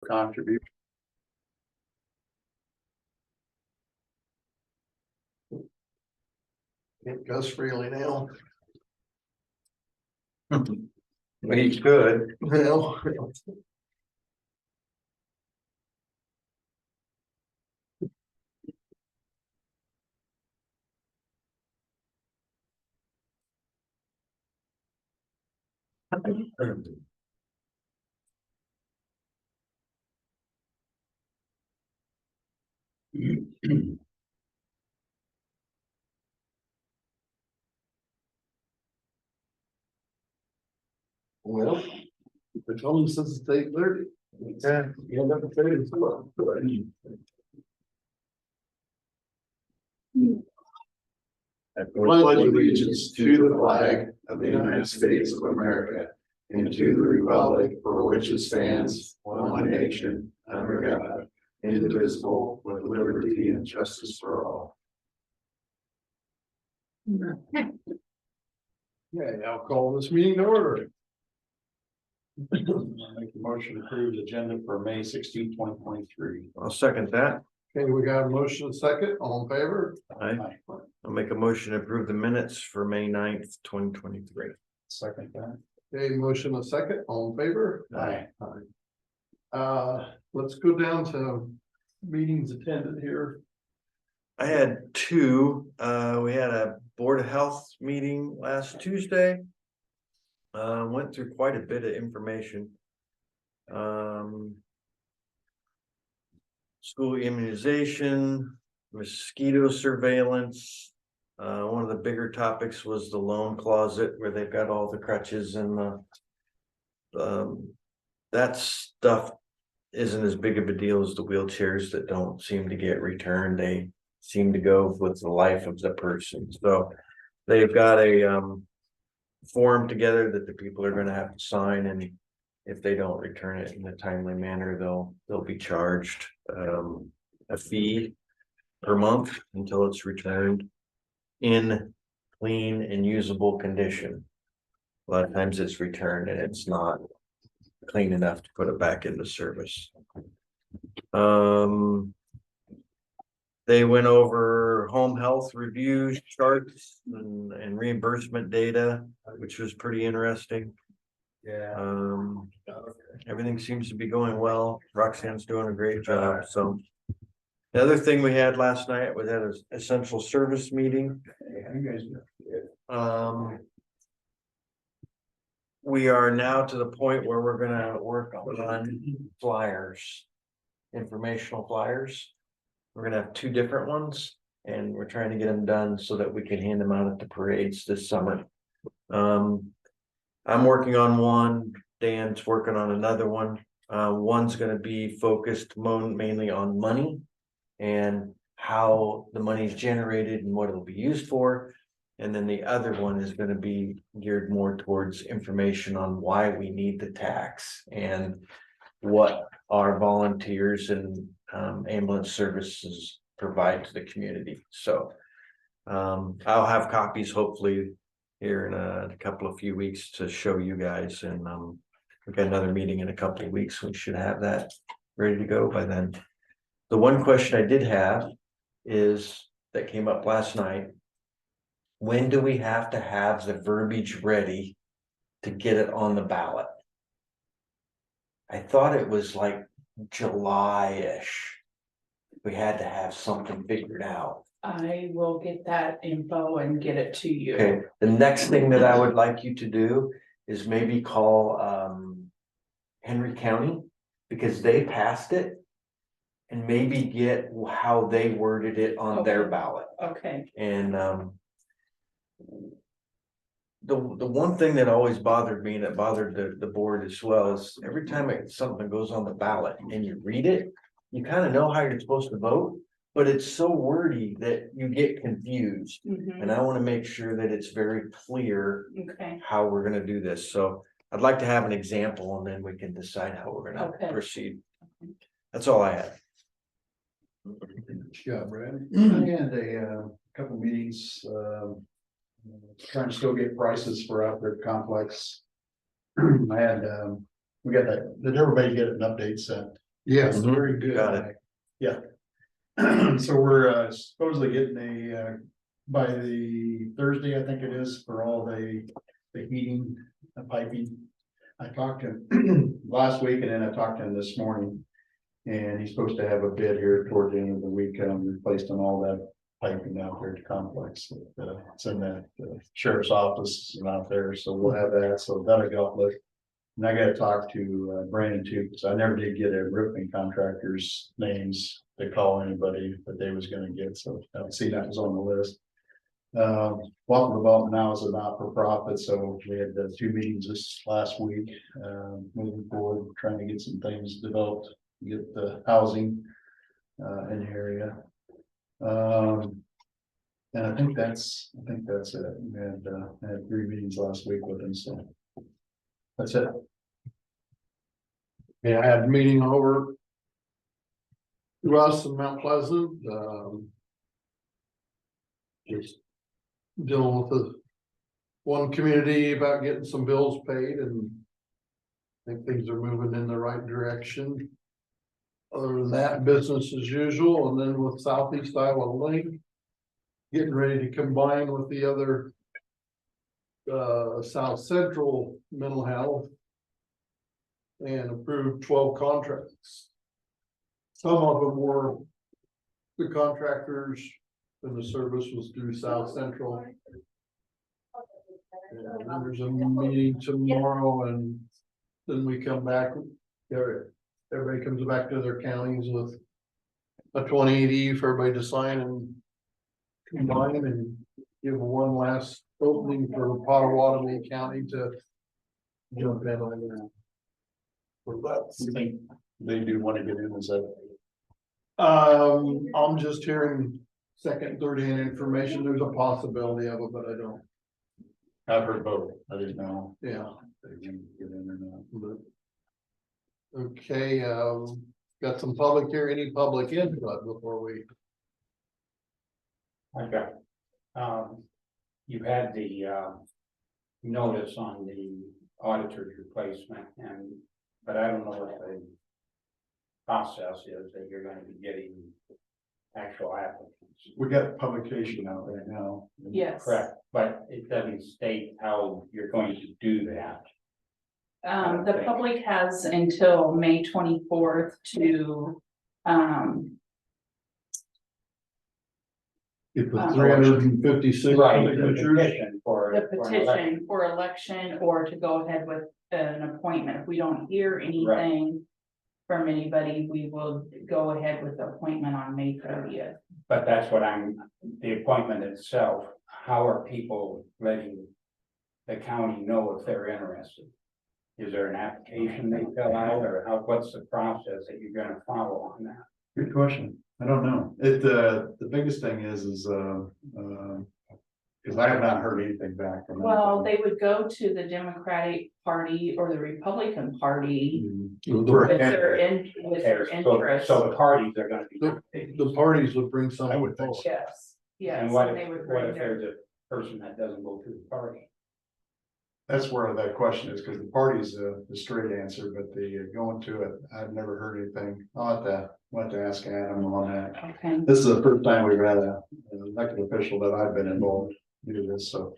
contribution. It goes freely now. We could. Well. Well, the told says it's 8:30. Yeah. You end up at 34. I Pledge allegiance to the flag of the United States of America and to the republic for which it stands, one nation, under God, indivisible, with liberty and justice for all. Okay, I'll call this meeting to order. Make a motion to approve the agenda for May 16, 2023. I'll second that. Okay, we got a motion second, all in favor? I'll make a motion to approve the minutes for May 9th, 2023. Second that. Okay, motion a second, all in favor? Aye. Let's go down to meetings attended here. I had two. We had a Board of Health meeting last Tuesday. Went through quite a bit of information. School immunization, mosquito surveillance. One of the bigger topics was the loan closet where they've got all the crutches and that stuff isn't as big of a deal as the wheelchairs that don't seem to get returned. They seem to go with the life of the person. So they've got a form together that the people are going to have to sign, and if they don't return it in a timely manner, they'll be charged a fee per month until it's returned in clean and usable condition. A lot of times it's returned and it's not clean enough to put it back into service. They went over home health reviews, charts, and reimbursement data, which was pretty interesting. Yeah. Everything seems to be going well. Roxanne's doing a great job. So the other thing we had last night was at an essential service meeting. We are now to the point where we're gonna work on flyers, informational flyers. We're gonna have two different ones, and we're trying to get them done so that we can hand them out at the parades this summer. I'm working on one, Dan's working on another one. One's gonna be focused mainly on money and how the money is generated and what it'll be used for. And then the other one is gonna be geared more towards information on why we need the tax and what our volunteers and ambulance services provide to the community. So I'll have copies hopefully here in a couple of few weeks to show you guys, and we've got another meeting in a couple of weeks. We should have that ready to go by then. The one question I did have is that came up last night. When do we have to have the verbiage ready to get it on the ballot? I thought it was like July-ish. We had to have something figured out. I will get that info and get it to you. Okay, the next thing that I would like you to do is maybe call Henry County, because they passed it, and maybe get how they worded it on their ballot. Okay. And the one thing that always bothered me, and it bothered the board as well, is every time something goes on the ballot and you read it, you kind of know how you're supposed to vote, but it's so wordy that you get confused. And I want to make sure that it's very clear how we're going to do this. So I'd like to have an example, and then we can decide how we're going to proceed. That's all I had. Yeah, Brad. I had a couple meetings, trying to still get prices for out there complex. I had, we got that, did everybody get an update sent Yes, Mhm. very good. Got it. Yeah. So we're supposedly getting by the Thursday, I think it is, for all the heating, the piping. I talked to him last week and then I talked to him this morning. And he's supposed to have a bid here toward the end of the week, replaced on all that piping out there at the complex. It's in the sheriff's office and out there, so we'll have that, so that'll go up. And I gotta talk to Brandon too, because I never did get a roofing contractor's names to call anybody that they was gonna get, so I don't see that was on the list. Welcome Development now is a not-for-profit, so we had 2 meetings this last week, moving forward, trying to get some things developed, get the housing in the area. And I think that's it. We had 3 meetings last week with him, so that's it. Yeah, I had a meeting over to us in Mount Pleasant, just dealing with the one community about getting some bills paid, and I think things are moving in the right direction. Other than that, business as usual, and then with Southeast Iowa Link, getting ready to combine with the other South Central Mental Health and approved 12 contracts. Some of them were the contractors and the service was through South Central. And there's a meeting tomorrow and then we come back, everybody comes back to their counties with a 2080 for everybody to sign and combine and give one last opening for Potawatomi County to jump in on that. You think they do want to get in, is that? I'm just hearing second, third hand information. There's a possibility of it, but I don't. I've heard both, I didn't know. Yeah. If they can get in or not. But okay, got some public here. Any public input before we? Okay. You had the, notice on the auditor's replacement but I don't know what the process is that you're gonna be getting actual applicants. We got publication out right now. Yes. Correct, but it doesn't state how you're going to do that. The public has until May 24th to, Get the 356 Right, the signatures. petition for. the for an election. petition for election or to go ahead with an appointment. If we don't hear anything from anybody, we will go ahead with the appointment on May 30th. But that's what the appointment itself, how are people letting the county know if they're interested? Is there an application they fill out or what's the process that you're gonna follow on that? Good question. I don't know. The biggest thing is because I have not heard anything back from them. Well, they would go to the Democratic Party or the Republican Party For- with their interest. So the parties are gonna be. The parties would bring some. I would think so. Yes, yes. And what they would if bring their- there's a person that doesn't go through the party? That's where that question is, because the party's the straight answer, but the going to it, I've never heard anything. I'll have to ask Adam on that. Okay, This is the first time we've had an elected official that I've been involved do this, so.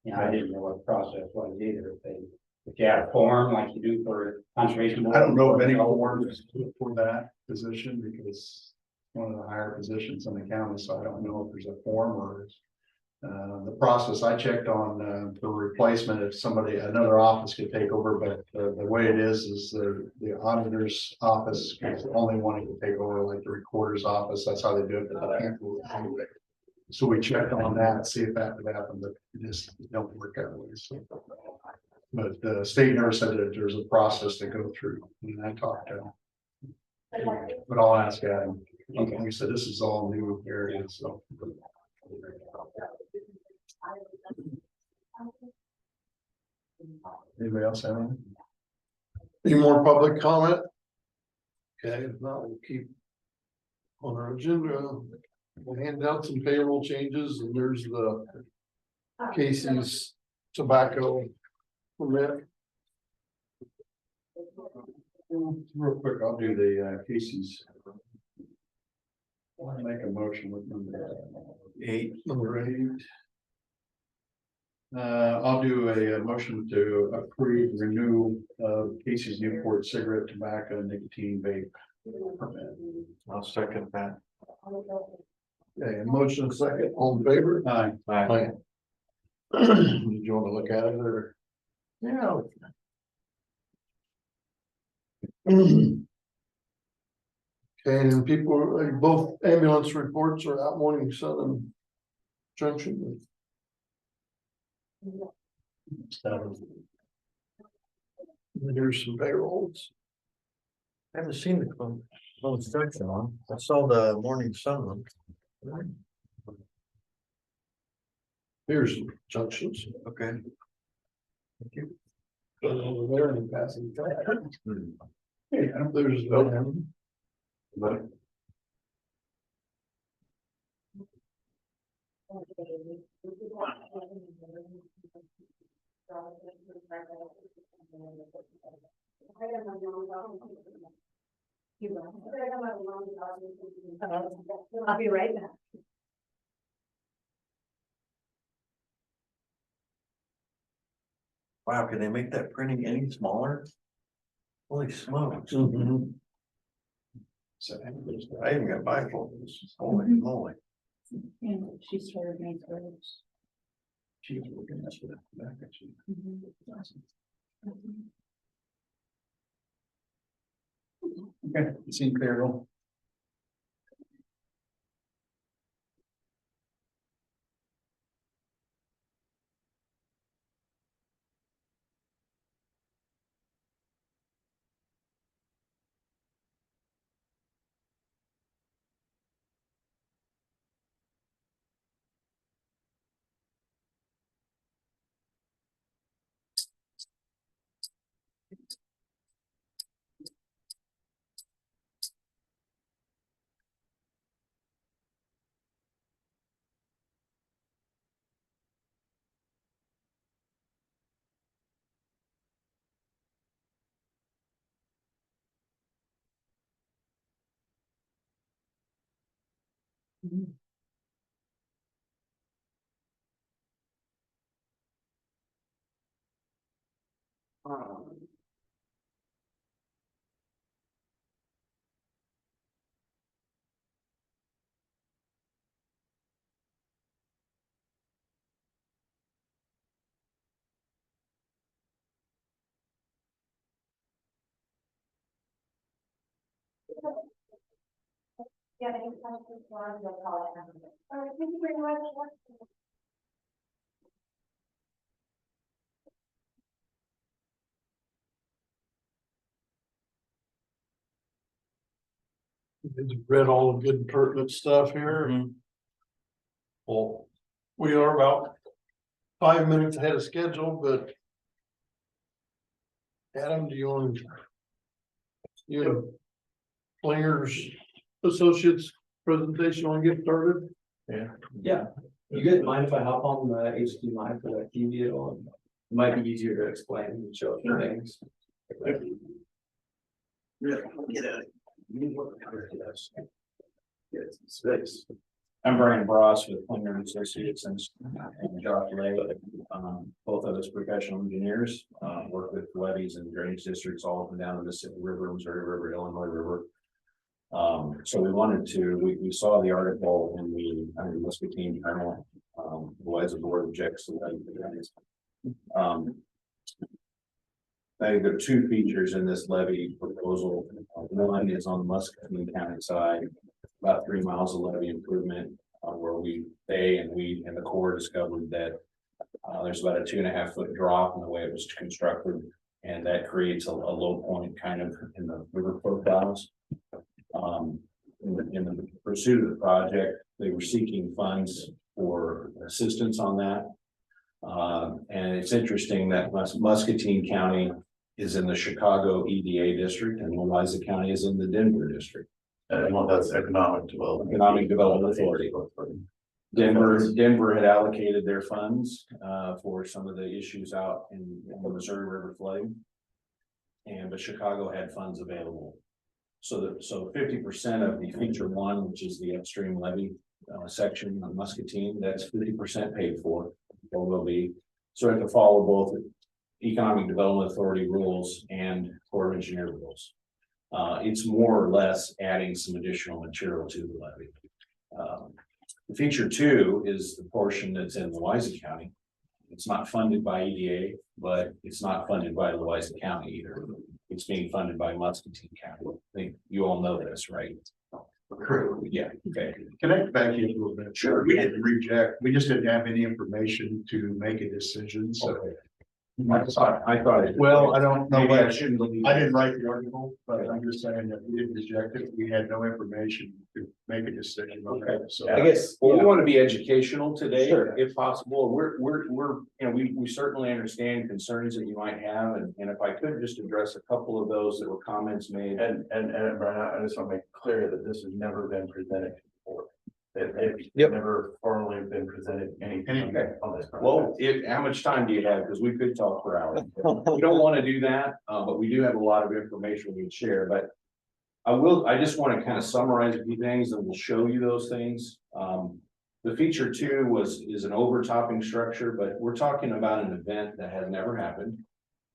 Yeah, I didn't know what the process was either. If you had a form like you do for conservation. I don't know of any forms for that position because it's one of the higher positions in the county, so I don't know if there's a form or the process. I checked on the replacement if another office could take over, but the way it is the auditor's office is the only one who can take over, like the recorder's office. That's how they do it. But they can't do it anyway. So we checked on that, see if that would happen, but it just don't work that way. So. But the state nurse said that there's a process to go through, and I talked to him. But I'll ask Adam. Okay, he said this is all new area, so. Anybody else have anything? Any more public comment? Okay, if not, we'll keep on our agenda. We'll hand out some payroll changes and there's the Casey's tobacco permit. Real quick, I'll do the Casey's. I'll make a motion with number 8. I'll do a motion to approve renewal of Casey's Newport cigarette, tobacco, and nicotine vape permit. I'll second that. Okay, a motion second, all in favor? Aye. Aye. Did you want to look at it or? Yeah. Okay, and people, both ambulance reports are out Morning Sun and Junction. There's some payrolls. I haven't seen the closed section on. I saw the Morning Sun one. Here's some junctions. Okay. Thank you. Over there and passing. Hmm. Yeah, there's no. But I'll be right back. Wow, can they make that printing any smaller? Holy smokes. mhm. So, I even got bifocals. Holy moly. And she started May first. she was looking at that. Actually. Okay, you seen payroll? Yeah, any questions for us, they'll call it. All right, thank you very much. Read all the good pertinent stuff here. Mhm. Well, we are about 5 minutes ahead of schedule, but. Adam, do you want? You. Players Associates presentation, want to get started? Yeah, you guys mind if I hop on the HDMI for that TV at all? It might be easier to explain and show you things. Space. I'm Brian Bross with Plinger Associates and Josh Lay. Both of us professional engineers, work with levees and drainage districts all up and down the Mississippi River, Missouri River, Illinois River. So we wanted to, we saw the article in the Muscatine Journal, Louisa board objects. I think there are 2 features in this levy proposal. One is on the Muscatine County side, about 3 miles of levee improvement, where they and the Corps discovered that there's about a 2.5 foot drop in the way it was constructed, and that creates a low point kind of in the river profiles. In the pursuit of the project, they were seeking funds for assistance on that. And it's interesting that Muscatine County is in the Chicago EDA district and Louisa County is in the Denver district. Well, that's economic development. Economic Development Authority. Denver had allocated their funds for some of the issues out in the Missouri River flooding. but Chicago had funds available. So 50% of the feature one, which is the upstream levee section on Muscatine, that's 50% paid for, or will be. So we have to follow both Economic Development Authority rules and Corps of Engineer rules. It's more or less adding some additional material to the levee. The feature two is the portion that's in Louisa County. It's not funded by EDA, but it's not funded by Louisa County either. It's being funded by Muscatine County. I think you all know this, right? Yeah, okay. Can I back you a little bit? Sure. We didn't reject, we just didn't have any information to make a decision, so. I thought it. Well, I don't know Maybe what I shouldn't believe. I didn't write the article, but I'm just saying that we didn't reject it. We had no information to make a decision. Okay, so. I guess, well, we want to be educational today, Sure. if possible. We're, you know, we certainly understand concerns that you might have, and if I could just address a couple of those that were comments made. And Brian, I just want to make clear that this has never been presented before. It's Yep. never formally been presented anything on this. Well, how much time do you have? Because we could talk for hours. We don't want to do that, but we do have a lot of information we can share, but I just want to kind of summarize a few things and we'll show you those things. The feature two is an overtopping structure, but we're talking about an event that has never happened.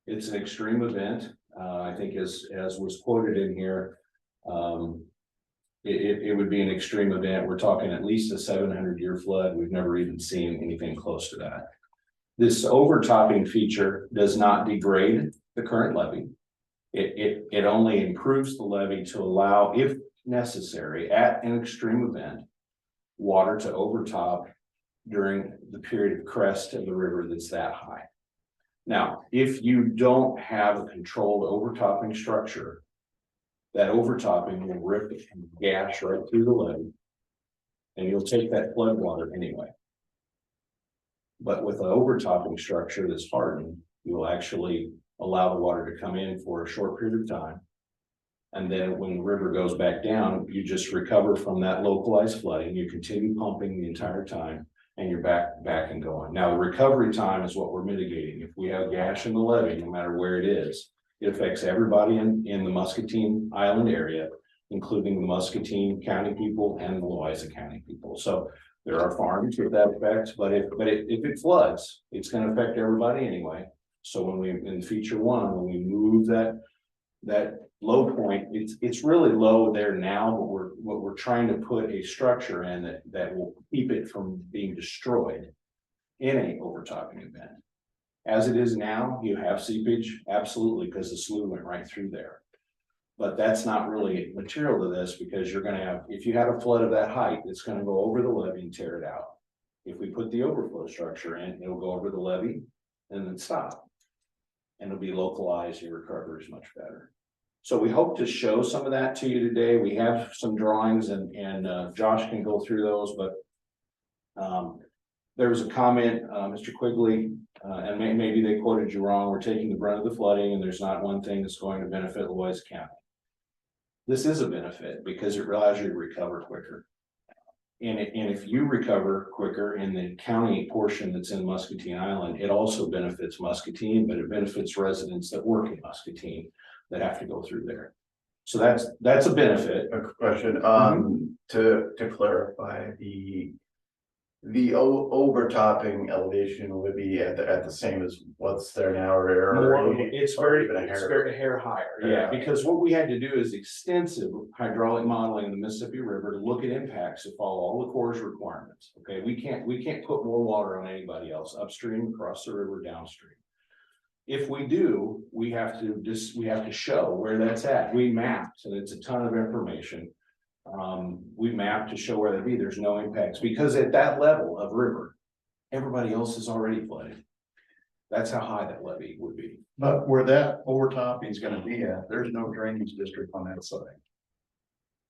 It's an extreme event. I think as was quoted in here, it would be an extreme event. We're talking at least a 700-year flood. We've never even seen anything close to that. This overtopping feature does not degrade the current levee. It only improves the levee to allow, if necessary, at an extreme event, water to overtop during the period of crest of the river that's that high. Now, if you don't have a controlled overtopping structure, that overtopping will rip and gash right through the levee, and you'll take that flood water anyway. But with an overtopping structure that's hardened, you will actually allow the water to come in for a short period of time. And then when the river goes back down, you just recover from that localized flooding. You continue pumping the entire time and you're back and going. Now, the recovery time is what we're mitigating. If we have gash in the levee, no matter where it is, it affects everybody in the Muscatine Island area, including the Muscatine County people and the Louisa County people. So there are farms with that effect, but if it floods, it's going to affect everybody anyway. So when we, in feature one, when we move that low point, it's really low there now, but we're trying to put a structure in that will keep it from being destroyed in a overtopping event. As it is now, you have seepage, absolutely, because the slough went right through there. But that's not really material to this, because you're gonna have, if you had a flood of that height, it's gonna go over the levee and tear it out. If we put the overflow structure in, it'll go over the levee and then stop. And it'll be localized, your recovery is much better. So we hope to show some of that to you today. We have some drawings and Josh can go through those, but there was a comment, Mr. Quigley, and maybe they quoted you wrong. We're taking the brunt of the flooding and there's not one thing that's going to benefit Louisa County. This is a benefit because it allows you to recover quicker. And if you recover quicker in the county portion that's in Muscatine Island, it also benefits Muscatine, but it benefits residents that work in Muscatine that have to go through there. So that's a benefit. A question, to clarify, the overtopping elevation would be at the same as what's there now, or It's very hair higher, yeah, because what we had to do is extensive hydraulic modeling in the Mississippi River to look at impacts to follow all the Corps' requirements. Okay, we can't put more water on anybody else upstream, across the river, downstream. If we do, we have to show where that's at. We mapped, and it's a ton of information. We mapped to show where there's no impacts, because at that level of river, everybody else is already flooded. That's how high that levee would be. But where that overtopping is gonna be at, there's no drainage district on that side.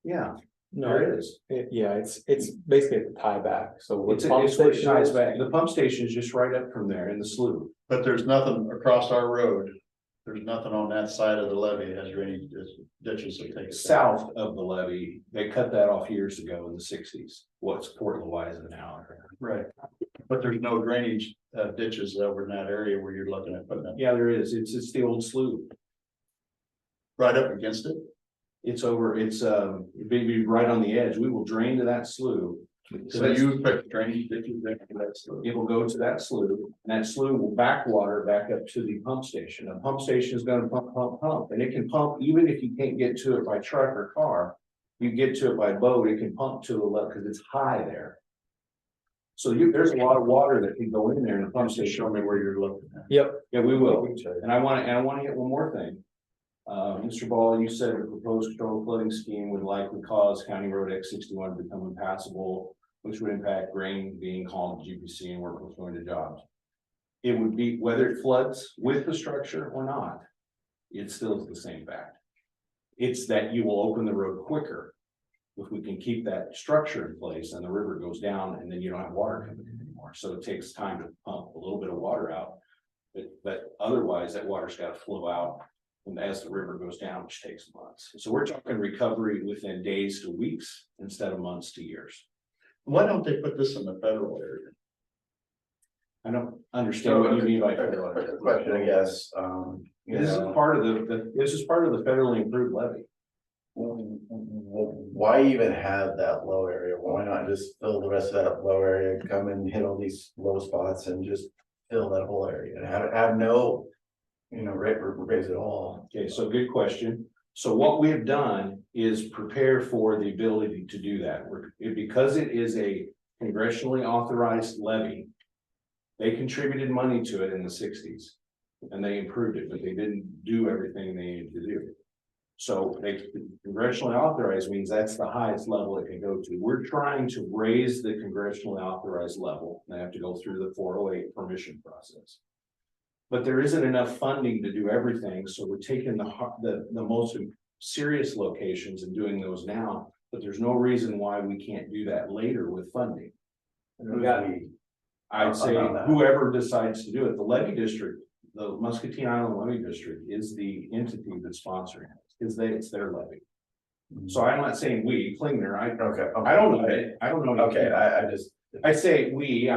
Yeah, No, there is. yeah, it's basically at the tieback, so. It's where it ties back. The pump station is just right up from there in the slough. But there's nothing across our road. There's nothing on that side of the levee that has drainage ditches that take it down. South of the levee, they cut that off years ago in the 60s. What's Port Louisa now? Right, but there's no drainage ditches over in that area where you're looking at putting it. Yeah, there is. It's the old slough. right up against it. It's over, it'd be right on the edge. We will drain to that slough. So you expect drainage ditches there for that stuff? It will go to that slough, and that slough will backwater back up to the pump station. A pump station is gonna pump, and it can pump even if you can't get to it by truck or car. You get to it by boat, it can pump to the level, because it's high there. So there's a lot of water that can go in there in the pump station. Show me where you're looking at. Yep. Yeah, we will. And I want to hit one more thing. Mr. Ball, you said the proposed controlled flooding scheme would likely cause County Road X61 to become impassable, which would impact grain being hauled to GPC and workers going to jobs. It would be, whether it floods with the structure or not, it still is the same fact. It's that you will open the road quicker if we can keep that structure in place and the river goes down and then you don't have water coming in anymore. So it takes time to pump a little bit of water out. But otherwise that water's got to flow out. And as the river goes down, which takes months. So we're talking recovery within days to weeks instead of months to years. Why don't they put this in the federal area? I don't understand what you mean by federal. Question, I guess, This is part of this is part of the federally improved levy. why even have that low area? Why not just fill the rest of that low area, come and hit all these low spots and just fill that whole area and have no, raise it all? Okay, so good question. So what we have done is prepare for the ability to do that. Because it is a congressionally authorized levy. They contributed money to it in the 60s and they improved it, but they didn't do everything they needed to do. So they congressionally authorized means that's the highest level it can go to. We're trying to raise the congressionally authorized level. They have to go through the 408 permission process. But there isn't enough funding to do everything, so we're taking the most serious locations and doing those now, but there's no reason why we can't do that later with funding. I'd say whoever decides to do it, the levy district, the Muscatine Island Levy District is the entity that's sponsoring it, because it's their levy. So I'm not saying we, Klingner, I don't know it, I don't know. Okay, I say we,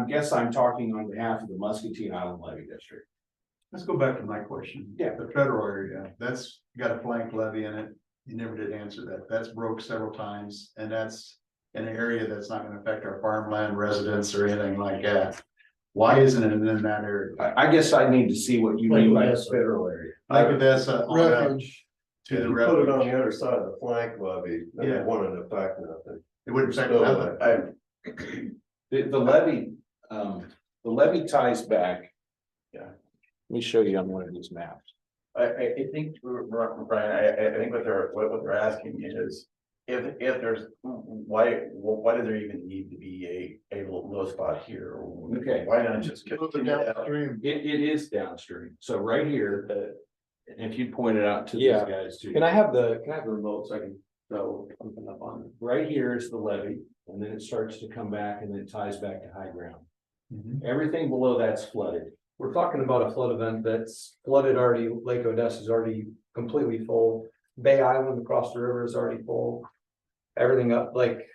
guess I'm talking on behalf of the Muscatine Island Levy District. Let's go back to my question. Yeah. The federal area, that's got a blank levy in it. You never did answer that. That's broke several times and that's an area that's not gonna affect our farmland residents or anything like that. Why isn't it in that area? I guess I need to see what you mean by federal area. Like Odessa, on up Refuge. to the Put it on refuge. the other side of the flank levy, and Yeah. it wouldn't affect nothing. It wouldn't affect So, nothing. The levy ties back. Yeah. Let me show you on one of these maps. I think, Brian, I think what they're asking is, if there's, why does there even need to be a low spot here? Okay. Why not just? Move it downstream. It is downstream. So right here, if you point it out to these Yeah. guys too. Can I have the remote so I can throw something up on it? Right here is the levee, and then it starts to come back and then it ties back to high ground. Everything below that's flooded. We're talking about a flood event that's flooded already. Lake Odessa is already completely full. Bay Island across the river is already full. Everything up, like.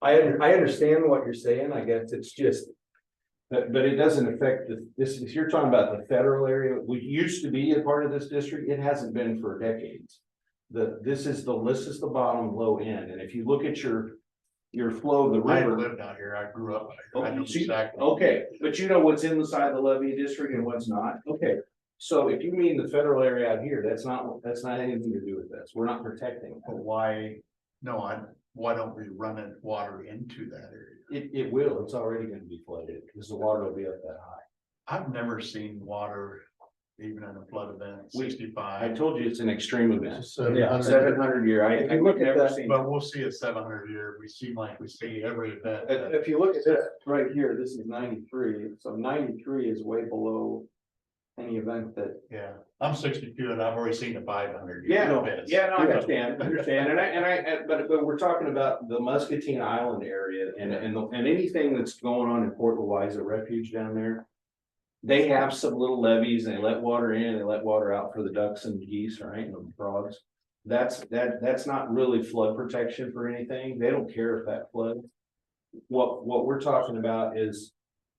I understand what you're saying. I guess it's just. But it doesn't affect if you're talking about the federal area, which used to be a part of this district, it hasn't been for decades. This is the bottom low end, and if you look at your flow of the I river. lived out here. I grew up. I know See, exactly. okay, but you know what's inside the levee district and what's not, okay. So if you mean the federal area out here, that's not anything to do with this, we're not protecting But that. why don't we run it water into that area? It will, it's already gonna be flooded, because the water will be up that high. I've never seen water, even in a flood event, I 65. told you it's an extreme event. Yeah. 700 year, If you look at never that- seen. But we'll see at 700 year, we seem like we see every event. If you look at this right here, this is 93, so 93 is way below any event that. Yeah, I'm 62 and I've already seen the 500. Yeah, no, events. yeah, no, I understand, but we're talking about the Muscatine Island area and anything that's going on in Port Louisa Refuge down there. They have some little levees, and they let water in, they let water out for the ducks and geese, right, and the frogs. That's not really flood protection for anything, they don't care if that floods. What we're talking about is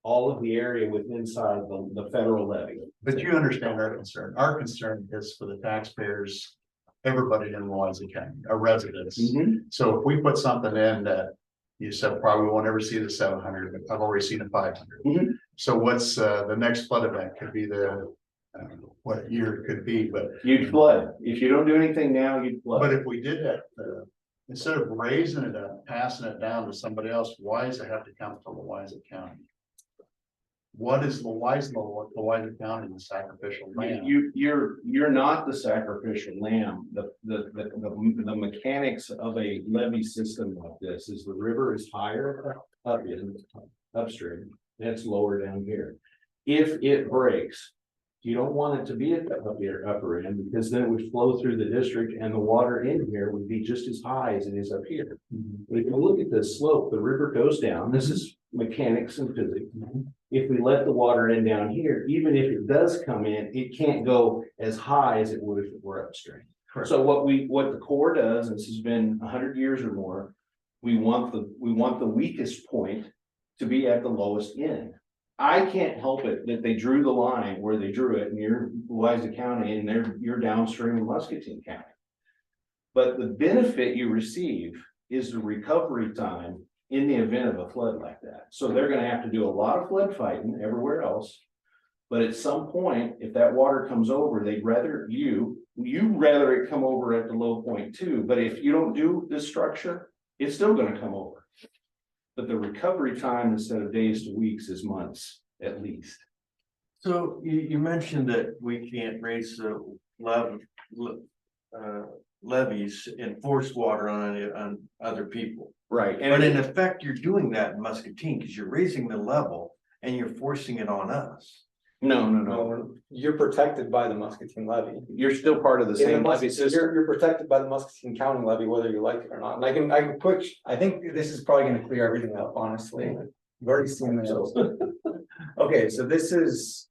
all of the area within inside the federal levy. But you understand our concern. Our concern is for the taxpayers, everybody in Louisa County, our residents. So if we put something in that you said probably won't ever see the 700, but I've already seen the 500. So what's the next flood event could be I don't know what year it could be, but. You'd flood. If you don't do anything now, you'd flood. But if we did that, instead of raising it up, passing it down to somebody else, why does it have to come to Louisa County? Why is Louisa County the sacrificial lamb? You're not the sacrificial lamb. The mechanics of a levee system like this is the river is higher upstream, and it's lower down here. If it breaks, you don't want it to be at the upper end, because then it would flow through the district and the water in here would be just as high as it is up here. But if you look at the slope, the river goes down. This is mechanics and physics. If we let the water in down here, even if it does come in, it can't go as high as it would if it were upstream. Correct. So what the Corps does, and this has been 100 years or more, we want the weakest point to be at the lowest end. I can't help it that they drew the line where they drew it near Louisa County, and you're downstream of Muscatine County. But the benefit you receive is the recovery time in the event of a flood like that. So they're gonna have to do a lot of flood fighting everywhere else. But at some point, if that water comes over, they'd rather rather it come over at the low point too. But if you don't do this structure, it's still gonna come over. But the recovery time, instead of days to weeks, is months at least. So you mentioned that we can't raise the levies and force water on other people. Right. But in effect, you're doing that in Muscatine, because you're raising the level and you're forcing it on us. No. You're protected by the Muscatine levy. You're still part of the same levy system. You're protected by the Muscatine County levy, whether you like it or not. And I think this is probably gonna clear everything up, honestly. You've already seen this. Okay, so this is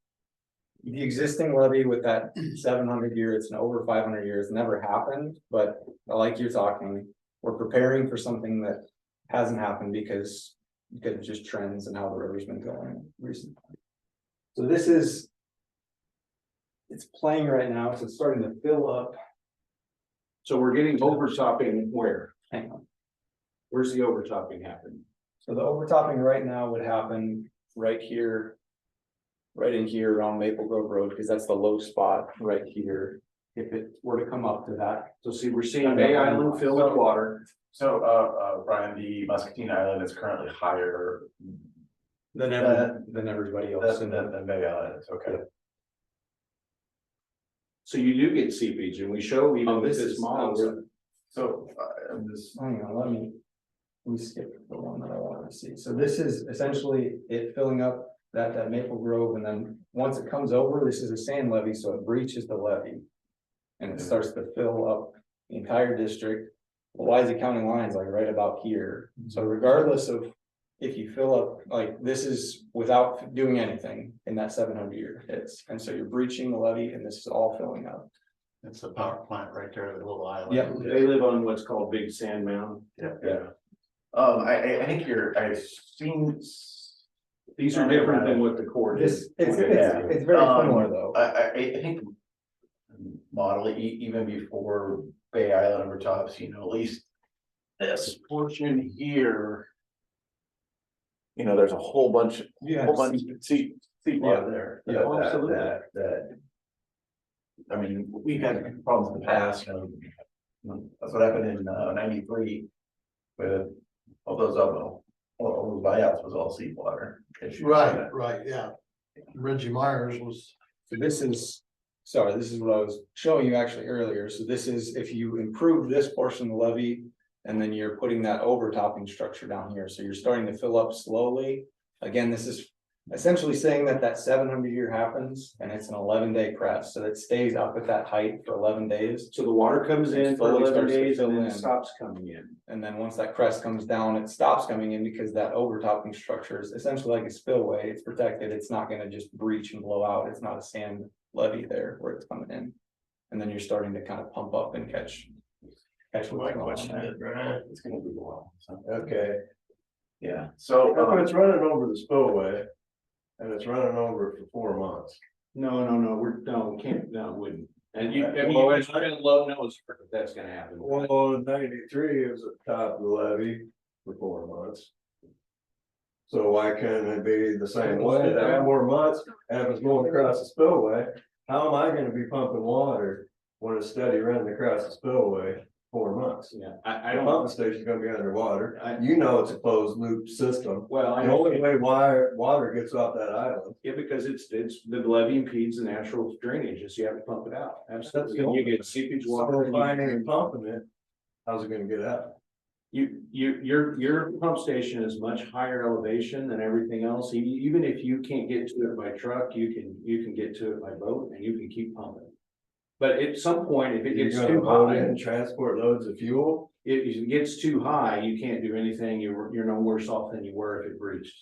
the existing levy with that 700 year, it's an over 500 years, never happened, but like you're talking, we're preparing for something that hasn't happened because of just trends and how the river's been going recently. So it's playing right now, so it's starting to fill up. So we're getting overtopping where? Hang on. Where's the overtopping happening? So the overtopping right now would happen right here. Right in here around Maple Grove Road, because that's the low spot right here. If it were to come up to that. So see, we're seeing Bay Island fill with water. So, Brian, the Muscatine Island is currently higher Than everybody else. than Bay Island, okay. So you do get seepage, and we show even with this model. So, I'm just, Hang on, let me skip the one that I wanted to see. So this is essentially it filling up that Maple Grove, and then once it comes over, this is a sand levee, so it breaches the levee. And it starts to fill up the entire district. Louisa County line's like right about here. So regardless of if you fill up, like this is without doing anything in that 700 year hits. And so you're breaching the levee and this is all filling up. It's the power plant right there, the little island. Yeah. They live on what's called Big Sand Mound. Yeah. I think I've seen. These are different than what the Corps did. It's very similar though. I think model even before Bay Island overtops, at least this portion here. There's a whole bunch of seat there. Yeah, absolutely. That. I mean, we've had problems in the past, that's what happened in '93 with all those buyouts was all seawater. Right, yeah. Reggie Myers was. So this is what I was showing you actually earlier. So this is if you improve this portion of the levee and then you're putting that overtopping structure down here. So you're starting to fill up slowly. Again, this is essentially saying that 700 year happens and it's an 11-day crest. So it stays up at that height for 11 days. So the water comes in for Slowly 11 starts to days fill and then in. it stops coming in. And then once that crest comes down, it stops coming in because that overtopping structure is essentially like a spillway. It's protected. It's not going to just breach and blow out. It's not a sand levee there where it's coming in. And then you're starting to kind of pump up and catch what's going on there. It's gonna be a while. Okay. Yeah, so If it's running over the spillway, And it's running over for 4 months. No, we can't, no, it wouldn't. And you, I mean, Well, you guys have been low nose for if that's gonna happen. Well, 93 is at the top of the levy for 4 months. So why can't it be the same way, that 4 months, and if it's going across the spillway, how am I gonna be pumping water when it's steady running across the spillway 4 months? Yeah, I The don't, pumping station's gonna be underwater, you know it's a closed loop system. well, I The only way water gets off that island. yeah, because it's the levee impedes the natural drainage, so you have to pump it out. Absolutely. And you get seepage water. So and if you- I ain't pumping it, how's it gonna get out? Your pump station is much higher elevation than everything else. Even if you can't get to it by truck, you can get to it by boat and you can keep pumping. But at some point, if it You're gets gonna too load high, in, transport loads of fuel. if it gets too high, you can't do anything. You're no worse off than you were if it breached.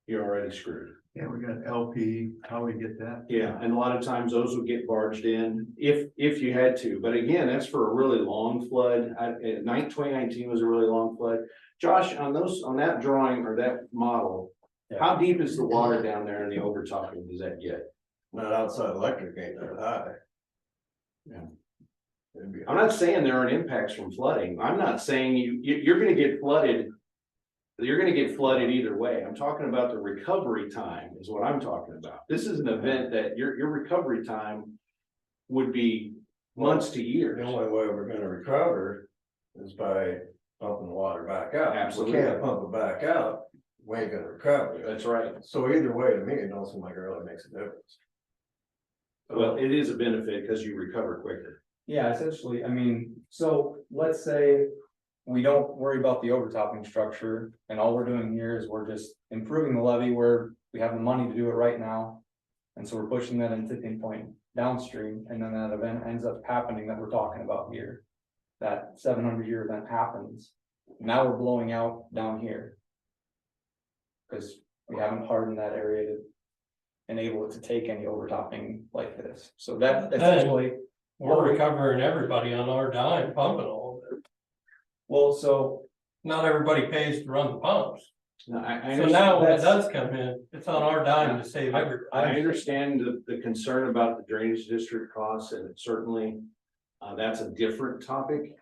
You're already screwed. Yeah, we got LP, how we get that? Yeah, and a lot of times those would get barged in if you had to, but again, that's for a really long flood. 2019 was a really long flood. Josh, on that drawing or that model, how deep is the water down there in the overtopping does that get? Not outside electric ain't that high. Yeah. It'd be- I'm not saying there aren't impacts from flooding. I'm not saying you're gonna get flooded. You're gonna get flooded either way. I'm talking about the recovery time is what I'm talking about. This is an event that your recovery time would be months to years. The only way we're gonna recover is by pumping the water back out. Absolutely. We can't pump it back out, we ain't gonna recover it. That's right. So either way, to me, it don't seem like it really makes a difference. Well, it is a benefit because you recover quicker. Yeah, essentially, I mean, so let's say we don't worry about the overtopping structure, and all we're doing here is we're just improving the levee where we have the money to do it right now. And so we're pushing that in tipping point downstream, and then that event ends up happening that we're talking about here. That 700-year event happens, now we're blowing out down here. Cause we haven't hardened that area to enable it to take any overtopping like this, so that essentially. We're recovering everybody on our dime pumping all of it. Well, so Not everybody pays to run the pumps. No, I So understand. now when it that's- does come in, it's on our dime to save everybody. I understand the concern about the drainage district costs, and certainly, that's a different topic.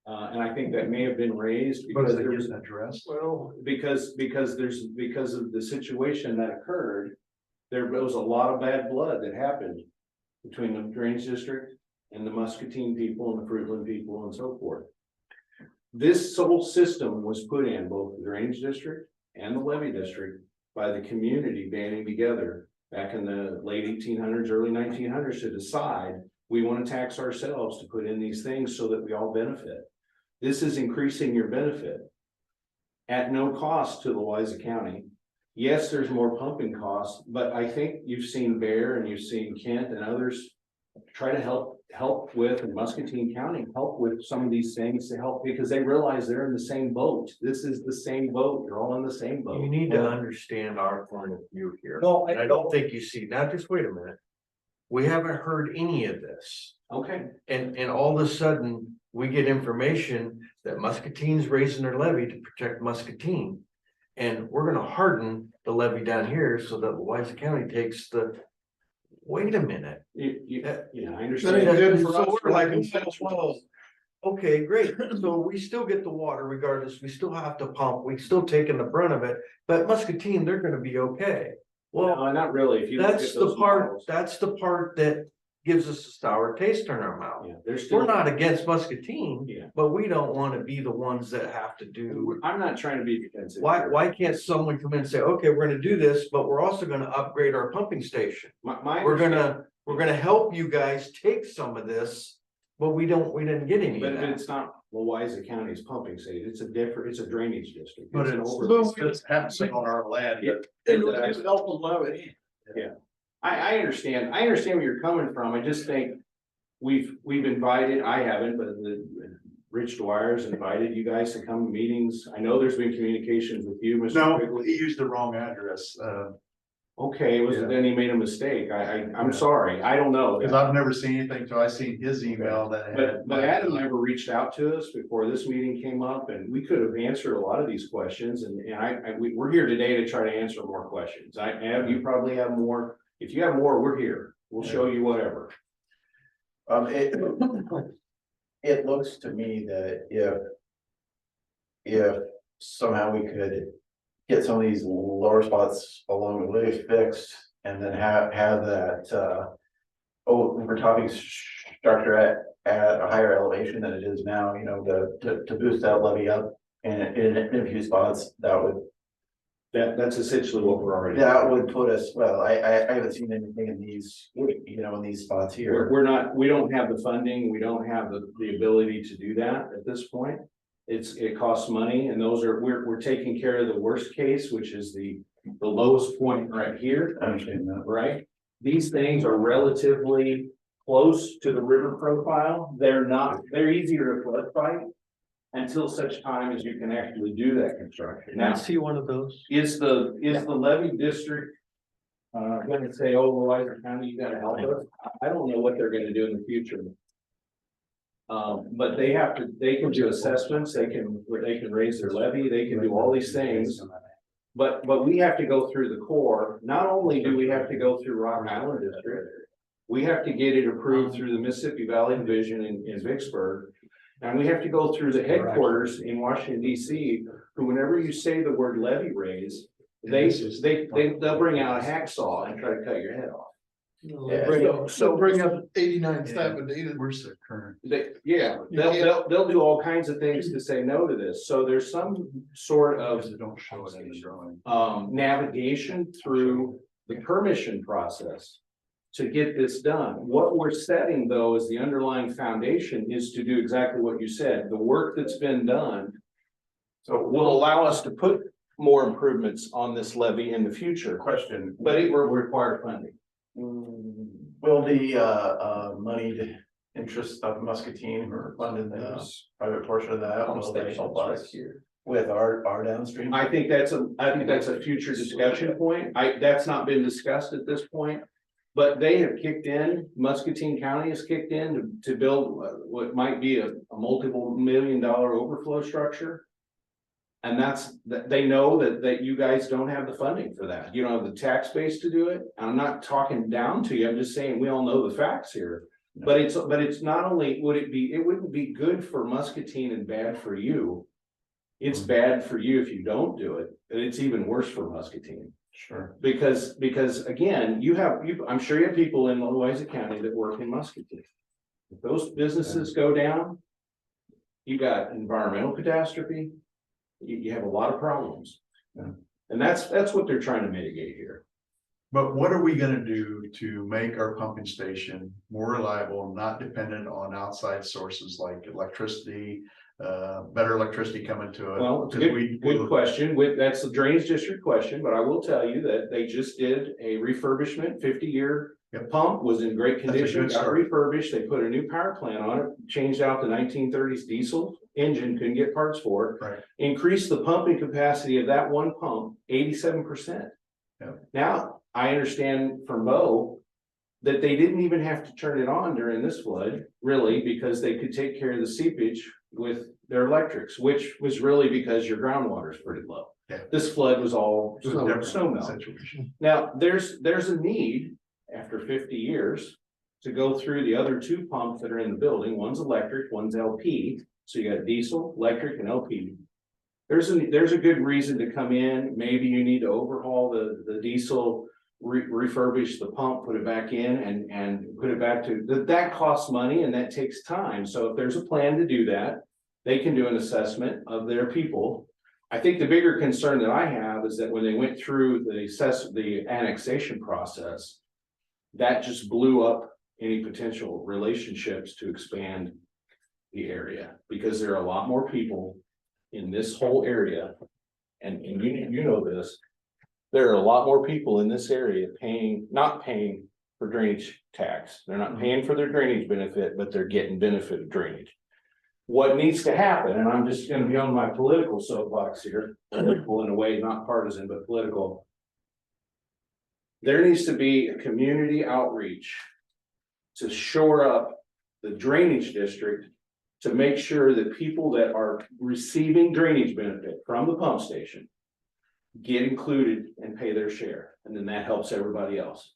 And I think that may have been raised But because is it there's, getting addressed? well, because of the situation that occurred. There was a lot of bad blood that happened between the drainage district and the Muscatine people and the Fruitland people and so forth. This whole system was put in, both the drainage district and the levee district, by the community banding together back in the late 1800s, early 1900s to decide, we want to tax ourselves to put in these things so that we all benefit. This is increasing your benefit at no cost to Louisa County. Yes, there's more pumping costs, but I think you've seen Bear and you've seen Kent and others try to help with, and Muscatine County help with some of these things to help, because they realize they're in the same boat. This is the same boat. You're all in the same boat. You need to understand our point of view here. No, And I don't think you see, now just wait a minute. We haven't heard any of this. Okay, And all of a sudden, we get information that Muscatine's raising their levy to protect Muscatine. And we're gonna harden the levy down here so that Louisa County takes the, wait a minute. yeah, I That understand. ain't good for So us. we're like, well, okay, great, so we still get the water regardless, we still have to pump, we still taking the brunt of it, but Muscatine, they're gonna be okay. Well, No, not really. If you look that's at the those part, models. that's the part that gives us a sour taste in our mouth. Yeah, there's still. We're not against Muscatine, Yeah, but we don't wanna be the ones that have to do. I'm not trying to be defensive. here. Why can't someone come in and say, okay, we're gonna do this, but we're also gonna upgrade our pumping station? My We're understanding- gonna help you guys take some of this, but we didn't get any But of if that. it's not Louisa County's pumping station, it's a drainage district. But an it's, overlay. it's happening on our land. It's helpful levy. Yeah, I understand where you're coming from. I just think we've invited, I haven't, but Rich Dwyer's invited you guys to come to meetings. I know there's been communications with you, Mr. No, Quigley. he used the wrong address. okay, then he made a mistake. I'm sorry, I don't know. Cause I've never seen anything till I seen his email that had. But Adam never reached out to us before this meeting came up, and we could have answered a lot of these questions, and we're here today to try to answer more questions. You probably have more. If you have more, we're here. We'll show you whatever. It looks to me that if somehow we could get some of these lower spots along the way fixed, and then have that, we're talking structure at a higher elevation than it is now, you know, to boost that levee up in a few spots, That's essentially what we're already. that would put us, well, I haven't seen anything in these, you know, in these spots here. We don't have the funding, we don't have the ability to do that at this point. It costs money, and we're taking care of the worst case, which is the lowest point right here. I understand that. Right? These things are relatively close to the river profile. They're easier to flood fight until such time as you can actually do that construction. Can I Now, see one of those? is the levy district gonna say, oh, Louisa County, you gotta help us? I don't know what they're gonna do in the future. But they can do assessments, they can raise their levy, they can do all these things. But we have to go through the core. Not only do we have to go through Rock Island District, we have to get it approved through the Mississippi Valley Division in Vicksburg. And we have to go through the headquarters in Washington DC, who whenever you say the word levy raise, they'll bring out a hacksaw and try to cut your head off. So bring up 89 staff and data. Where's the current? They'll do all kinds of things to say no to this. So there's some sort of Because they don't show it in the drawing. navigation through the permission process to get this done. What we're setting, though, is the underlying foundation is to do exactly what you said. The work that's been done will allow us to put more improvements on this levee in the future, Question, but it will require funding. will the moneyed interest of Muscatine or funded the private portion of that, will they help us with our downstream? I think that's a future discussion point. That's not been discussed at this point. But they have kicked in, Muscatine County has kicked in to build what might be a multiple $1 million overflow structure. And they know that you guys don't have the funding for that. You don't have the tax base to do it. I'm not talking down to you. I'm just saying, we all know the facts here. But it's not only it wouldn't be good for Muscatine and bad for you. It's bad for you if you don't do it, and it's even worse for Muscatine. Sure. Because again, I'm sure you have people in Louisa County that work in Muscatine. If those businesses go down, you got environmental catastrophe, you have a lot of problems. Yeah. And that's what they're trying to mitigate here. But what are we gonna do to make our pumping station more reliable, not dependent on outside sources like electricity, better electricity coming to it? Well, it's a 'Cause good question. That's the drainage district question, but I will tell you that they just did a refurbishment, 50-year. Yep. Pump was in great That's a condition, good got start. refurbished. They put a new power plant on it, changed out the 1930s diesel engine, couldn't get parts for it. Right. Increased the pumping capacity of that one pump 87%. Yep. Now, I understand from Bo that they didn't even have to turn it on during this flood, really, because they could take care of the seepage with their electrics, which was really because your groundwater is pretty low. Yeah. This flood was all It was a different snow melt. situation. Now, there's a need after 50 years to go through the other two pumps that are in the building. One's electric, one's LP. So you got diesel, electric, and LP. There's a good reason to come in. Maybe you need to overhaul the diesel, refurbish the pump, put it back in and put it back to, that costs money and that takes time. So if there's a plan to do that, they can do an assessment of their people. I think the bigger concern that I have is that when they went through the annexation process, that just blew up any potential relationships to expand the area, because there are a lot more people in this whole area. And you know this, there are a lot more people in this area not paying for drainage tax. They're not paying for their drainage benefit, but they're getting benefit of drainage. What needs to happen, and I'm just gonna be on my political soapbox here, political in a way, not partisan, but political. There needs to be a community outreach to shore up the drainage district, to make sure that people that are receiving drainage benefit from the pump station get included and pay their share, and then that helps everybody else.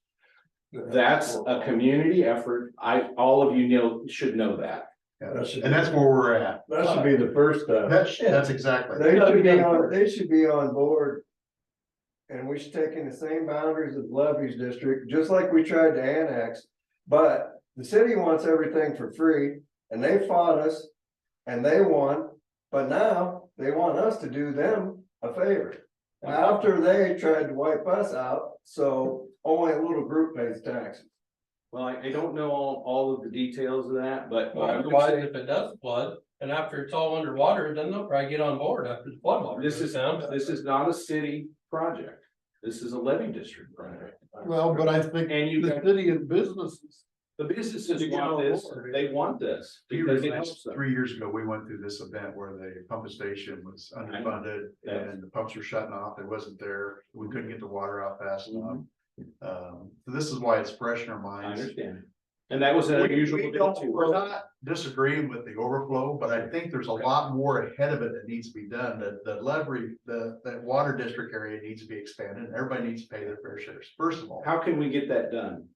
That's a community effort. All of you should know that. Yeah, and that's where we're at. That should be the first step. That's exactly. They should be on board. And we should take in the same boundaries of Levy's district, just like we tried to annex. But the city wants everything for free, and they fought us, and they won. But now they want us to do them a favor. After they tried to wipe us out, so only a little group pays taxes. Well, I don't know all of the details of that, but Well, otherwise, if it does flood, and after it's all underwater, then they'll probably get on board after the flood water. this is not a city project. This is a levy district project. Well, but I think And you the got- city and businesses. The businesses To get want on this, board. they want this. Because it helps them. 3 years ago, we went through this event where the pump station was underfunded Yeah. and the pumps were shutting off. It wasn't there. We couldn't get the water out fast enough. So this is why it's fresh in our I minds. understand. And that was an unusual deal too. We're not disagreeing with the overflow, but I think there's a lot more ahead of it that needs to be done. That water district area needs to be expanded and everybody needs to pay their fair shares, first of all. How can we get that done?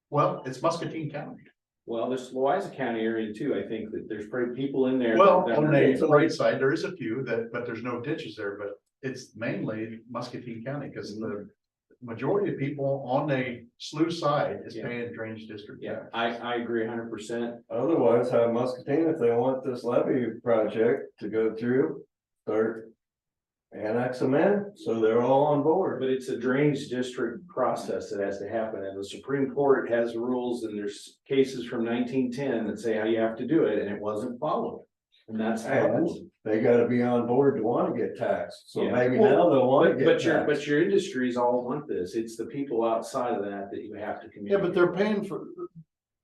Well, it's Muscatine County. Well, there's Louisa County area too. I think that there's probably people in there. Well, that on are- the right side, there is a few but there's no ditches there, but it's mainly Muscatine County, because the majority of people on the sluice side is Yeah. paying drainage district. Yeah, tax. I agree 100%. Otherwise, have Muscatine, if they want this levy project to go through, start annex them in, so they're all on board. But it's a drainage district process that has to happen, and the Supreme Court has rules, and there's cases from 1910 that say how you have to do it, and it wasn't followed. And that's how. And they gotta be on board to wanna get taxed, so Yeah. maybe now they'll wanna get But taxed. your industries all want this. It's the people outside of that you have to Yeah, communicate. but they're paying for,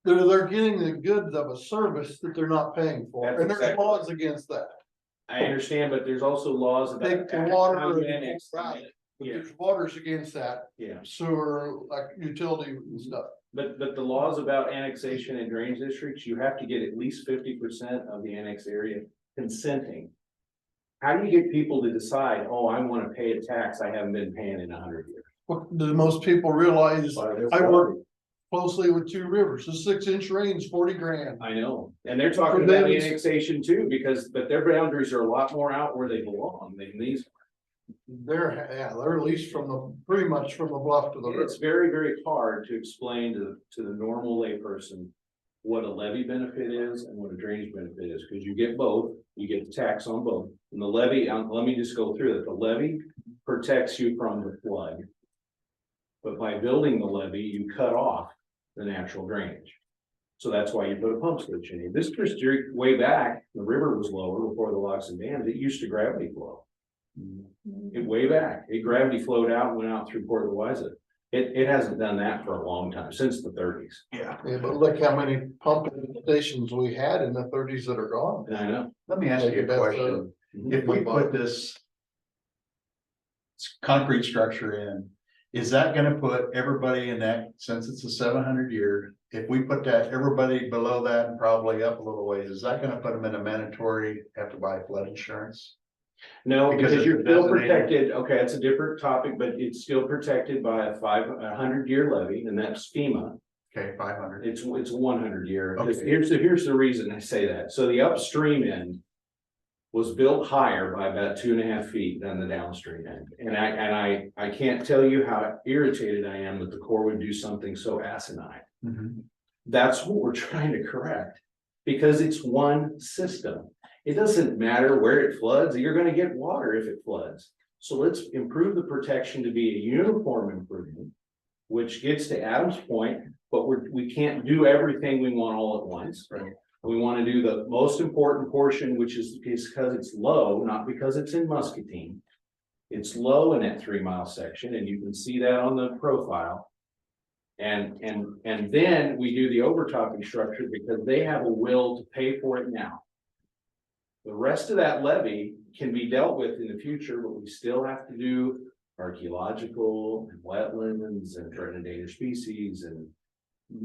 they're getting the goods of a service that they're not paying for, That's and there's exactly laws against that. I understand, but there's also laws about. Take the water how you and- annex right. it. But Yeah. there's waters against that, Yeah, sewer, like utility and stuff. but the laws about annexation and drainage districts, you have to get at least 50% of the annex area consenting. How do you get people to decide, oh, I wanna pay a tax I haven't been paying in 100 years? What do most people realize? By this I work levy. closely with Two Rivers, a 6-inch rain's 40 grand. I know, and they're talking For about them, the it's- annexation too, but their boundaries are a lot more out where they belong than these. They're at least pretty much from the bluff to the river. It's very, very hard to explain to the normal layperson what a levy benefit is and what a drainage benefit is, because you get both, you get the tax on both. And the levy, let me just go through it, the levy protects you from the flood. But by building the levy, you cut off the natural drainage. So that's why you put a pump station in. This district, way back, the river was lower before the locks and dams, it used to gravity flow. It way back, it gravity flowed out and went out through Port Louisa. It hasn't done that for a long time, since the 30s. Yeah. Yeah, but look how many pumping stations we had in the 30s that are gone. And I know. Let me ask you a question. If we put this concrete structure in, is that gonna put everybody in that, since it's a 700 year, if we put that, everybody below that and probably up a little ways, is that gonna put them in a mandatory, have to buy flood insurance? No, Because because it's you're still designated. protected, okay, it's a different topic, but it's still protected by a 100-year levy, and that's FEMA. Okay, 500. It's 100-year. Okay. Here's the reason I say that. So the upstream end was built higher by about 2.5 feet than the downstream end. And I can't tell you how irritated I am that the Corps would do something so asinine. Mhm. That's what we're trying to correct, because it's one system. It doesn't matter where it floods, you're gonna get water if it floods. So let's improve the protection to be a uniform improvement, which gets to Adam's point, but we can't do everything we want all at once. Right. We wanna do the most important portion, which is because it's low, not because it's in Muscatine. It's low in that 3-mile section, and you can see that on the profile. And then we do the overtopping structure because they have a will to pay for it now. The rest of that levy can be dealt with in the future, but we still have to do archaeological and wetlands and threatened endangered species and,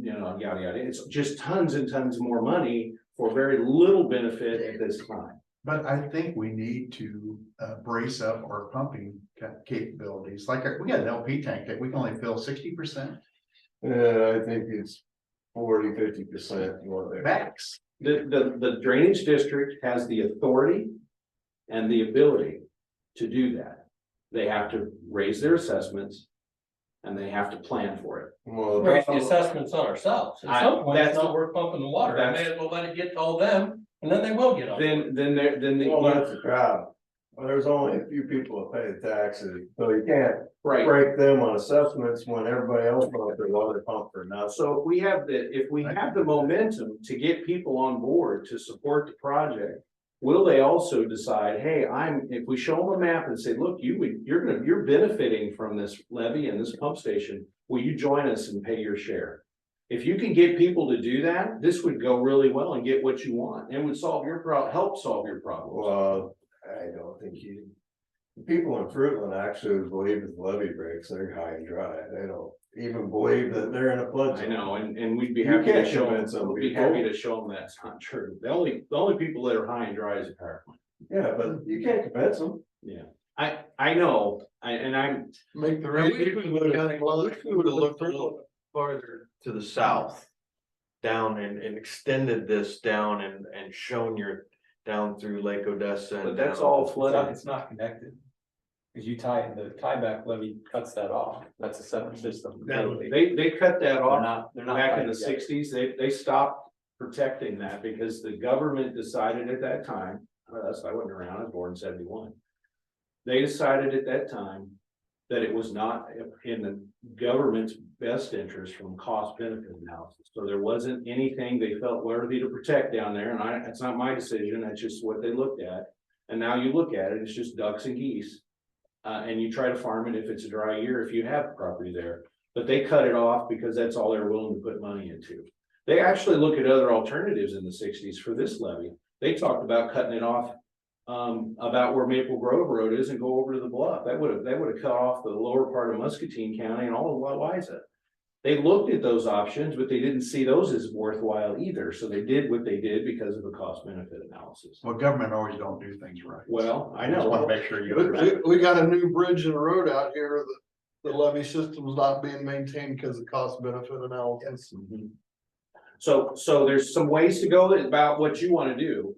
you know, yada, yada. It's just tons and tons more money for very little benefit at this time. But I think we need to brace up our pumping capabilities, like we got an LP tank that we can only fill 60%. I think it's 40–50% Max. The drainage district has the authority and the ability to do that. They have to raise their assessments and they have to plan for it. Well, Raise the assessments on ourselves. At some point, it's that's- not worth pumping the water. I may as well let it get to all them, and then they will get on. Then that's a crowd. Well, there's only a few people that pay the taxes, so you can't right. break them on assessments when everybody else wants their water pumped for nothing. So if we have the momentum to get people on board to support the project, will they also decide, hey, if we show them a map and say, look, you're benefiting from this levee and this pump station, will you join us and pay your share? If you can get people to do that, this would go really well and get what you want and would help solve your problems. Well, I don't think the people in Fruitland actually believe if the levee breaks, they're high and dry. They don't even believe that they're in a flood I zone. know, and we'd be You happy to can't show convince them, them we'd be people. happy to show them that's not true. The only people that are high and dry is a power plant. Yeah, but you can't convince them. Yeah, I know, I'm, Make the. We would have looked a little farther to the south. Down and extended this down and shown your down through Lake Odessa. but And that's down. all flooded. It's not connected. Cause the tieback levee cuts that off. That's a separate system. They cut that off They're not back in the tied together. '60s. They stopped protecting that because the government decided at that time, I wasn't around, I was born in '71. They decided at that time that it was not in the government's best interest from cost benefit analysis. So there wasn't anything they felt worthy to protect down there. And it's not my decision. That's just what they looked at. And now you look at it, it's just ducks and geese. And you try to farm it if it's a dry year, if you have property there, but they cut it off because that's all they're willing to put money into. They actually look at other alternatives in the '60s for this levee. They talked about cutting it off about where Maple Grove Road is and go over to the bluff. That would have cut off the lower part of Muscatine County and all of Louisa. They looked at those options, but they didn't see those as worthwhile either. So they did what they did because of a cost benefit analysis. Well, government always don't do things right. Well, I just want know. to make sure you. We got a new bridge and a road out here that the levee system's not being maintained because of cost benefit analysis. Mhm. So there's some ways to go about what you want to do.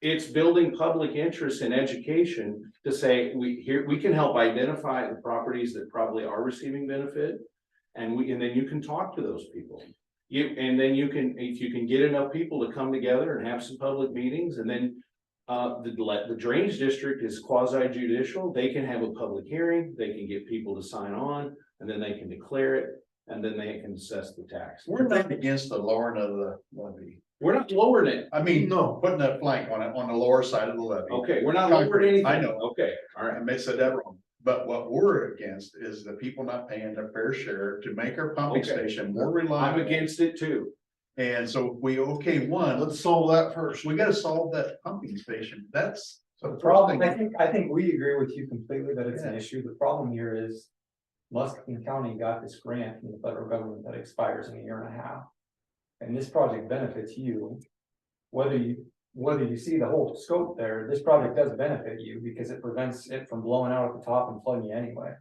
It's building public interest in education to say, we can help identify the properties that probably are receiving benefit. And then you can talk to those people. If you can get enough people to come together and have some public meetings, and then the drainage district is quasi judicial, they can have a public hearing, they can get people to sign on, and then they can declare it, and then they can assess the tax. We're not against the lowering of the levee. We're not lowering it. I mean, no, putting a flank on it on the lower side of the levee. Okay, we're not lowering anything. I know. Okay, all right. I may have said that wrong, but what we're against is the people not paying their fair share to make our pumping Okay. station more I'm reliable. against it too. And so we, one, Let's solve that first. we gotta solve that pumping station. That's. The problem, I think we agree with you completely that it's an issue. The problem here is Muscatine County got this grant from the federal government that expires in a year and a half. And this project benefits you, whether you see the whole scope there, this project does benefit you because it prevents it from blowing out at the top and flooding you anyway.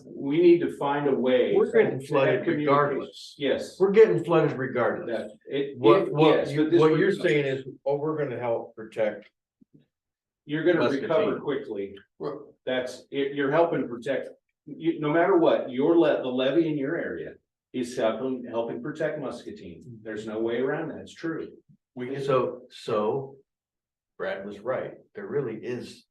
We need to find a way. We're getting to flooded have communication. regardless. Yes. We're getting flooded regardless. That, What yes, but this you're would- saying is, we're gonna help protect. You're gonna Muscatine. recover quickly. You're helping protect, no matter what, the levee in your area is helping protect Muscatine. There's no way around that. It's true. So Brad was right. There really is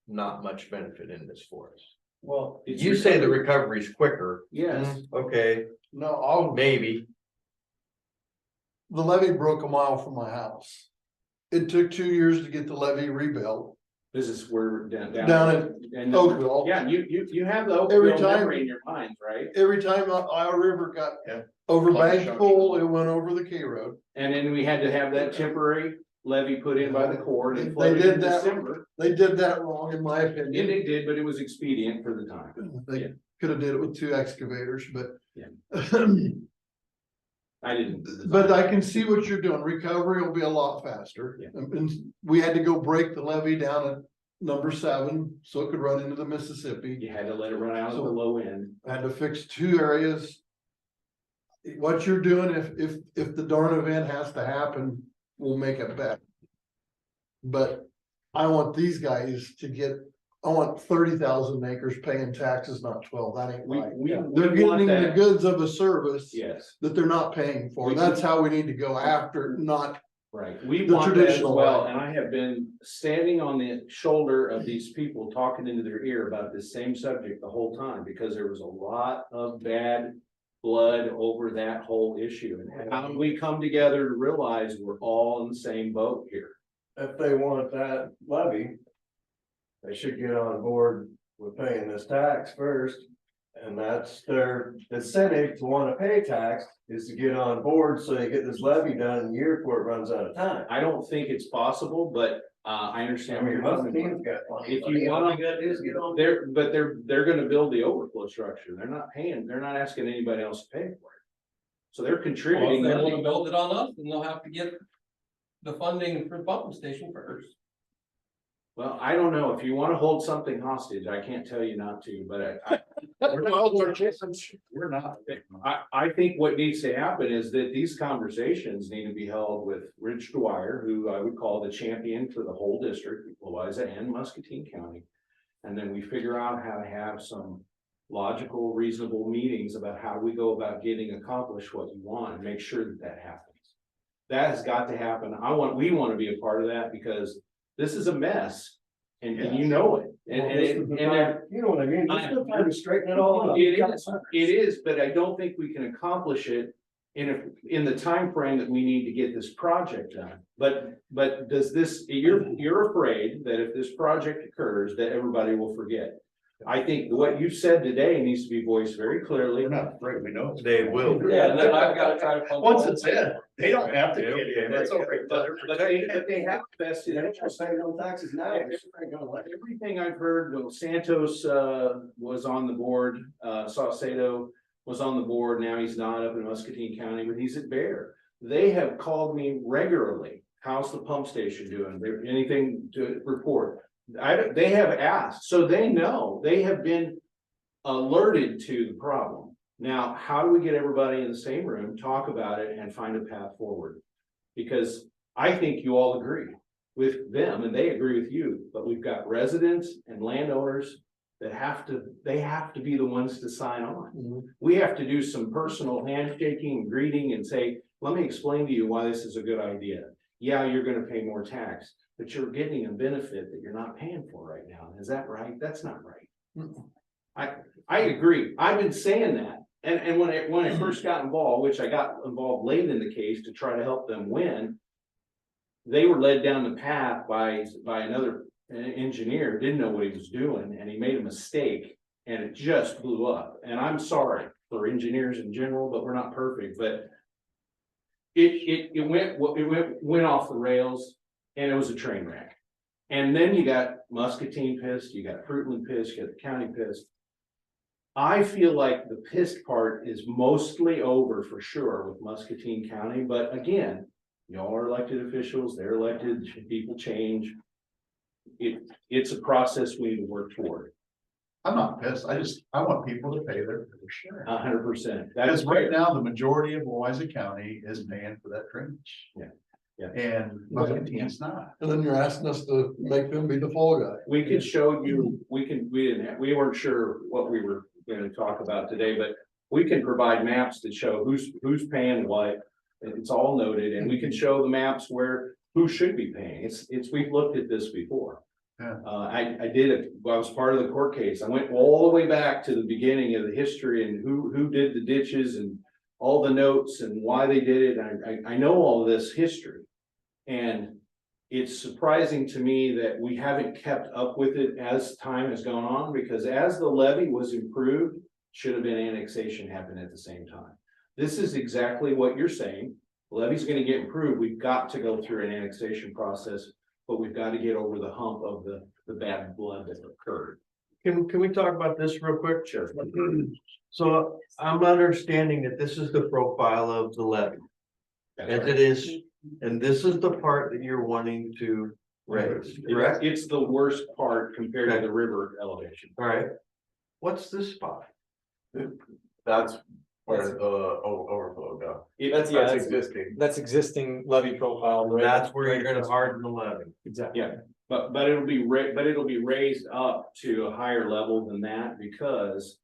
not much benefit in this for us. Well, You say the recovery's quicker. Yes. Okay, No, maybe. the levee broke a mile from my house. It took 2 years to get the levee rebuilt. This is where down Down Oakville. Yeah, you have the Every Oakville time- memory in your mind, right? Every time our river got Yeah. overbanked full, it went over the K road. And then we had to have that temporary levy put in by the Corps and They it flooded did in that. December. They did that wrong, in my Yeah, opinion. they did, but it was expedient for the time. They could have did it with 2 excavators, but. Yeah. I didn't. But I can see what you're doing. Recovery will be a lot faster. Yeah. And we had to go break the levee down at number 7, so it could run into the Mississippi. You had to let it run out of the low end. I had to fix 2 areas. What you're doing, if the darn event has to happen, we'll make it better. But I want these guys to get, I want 30,000 acres paying taxes, not 12. That ain't right. They're getting the goods of a service Yes, that they're not paying for. We That's how we need to go after, not, right. We The want that as traditional well, way. and I have been standing on the shoulder of these people talking into their ear about this same subject the whole time, because there was a lot of bad blood over that whole issue. And how do we come together to realize we're all in the same boat here? If they want that levy, they should get on board with paying this tax first. And that's their incentive to want to pay tax, is to get on board so they get this levy done in a year before it runs out of time. I don't think it's possible, but I understand where you're coming from. Got plenty If of you money. All want you gotta do is get on. they're gonna build the overflow structure. They're not asking anybody else to pay for it. So they're Well, contributing if they wanna money. build it on us, then they'll have to get the funding for the pumping station first. Well, I don't know. If you wanna hold something hostage, I can't tell you not to, but We're not. I think what needs to happen is that these conversations need to be held with Rich Dwyer, who I would call the champion for the whole district, Louisa and Muscatine County. And then we figure out how to have some logical, reasonable meetings about how we go about getting accomplished what you want and make sure that that happens. That has got to happen. We want to be a part of that because this is a mess and you know it. You know what I mean? It's still time to straighten it all out. It is, but I don't think we can accomplish it in the time frame that we need to get this project done. But does this, you're afraid that if this project occurs, that everybody will forget. I think what you said today needs to be voiced very clearly. We're not afraid, we know. They will. Yeah, and then I've gotta try to. Once it's in, they don't have to get in. That's all right. But they have vested interest. Paying no taxes now. Everything I've heard, well, Santos was on the board, Saucedo was on the board, now he's not up in Muscatine County, but he's at Bear. They have called me regularly, how's the pump station doing, anything to report? They have asked, so they know, they have been alerted to the problem. Now, how do we get everybody in the same room, talk about it and find a path forward? Because I think you all agree with them and they agree with you, but we've got residents and landowners that have to be the ones to sign on. Mhm. We have to do some personal handshaking and greeting and say, let me explain to you why this is a good idea. Yeah, you're gonna pay more tax, but you're getting a benefit that you're not paying for right now. Is that right? That's not right. I agree. I've been saying that. And when I first got involved, which I got involved late in the case to try to help them win, they were led down the path by another engineer, didn't know what he was doing, and he made a mistake and it just blew up. And I'm sorry for engineers in general, but we're not perfect, but it went off the rails and it was a train wreck. And then you got Muscatine pissed, you got Fruitland pissed, you got the county pissed. I feel like the pissed part is mostly over for sure with Muscatine County, but again, y'all are elected officials, they're elected, people change. It's a process we need to work toward. I'm not pissed. I want people to pay their share. 100%. Because right now, the majority of Louisa County is paying for that drainage. Yeah. And Muscatine's not. And then you're asking us to make them be the fall guy. We could show you, we weren't sure what we were gonna talk about today, but we can provide maps that show who's paying what. It's all noted, and we can show the maps where who should be paying. We've looked at this before. Yeah. I did it, I was part of the court case. I went all the way back to the beginning of the history and who did the ditches and all the notes and why they did it. I know all of this history. And it's surprising to me that we haven't kept up with it as time has gone on, because as the levy was improved, should have been annexation happen at the same time. This is exactly what you're saying. Levee's gonna get improved, we've got to go through an annexation process, but we've got to get over the hump of the bad blood that occurred. Can we talk about this real quick? Sure. So I'm understanding that this is the profile of the levee That's as right. it is, and this is the part that you're wanting to raise, correct? It's the worst part compared to the river elevation. All right. What's this spot? That's where the overflow go. That's existing. That's existing levy profile. That's where you're gonna harden the levee. Exactly. Yeah, but it'll be raised up to a higher level than that because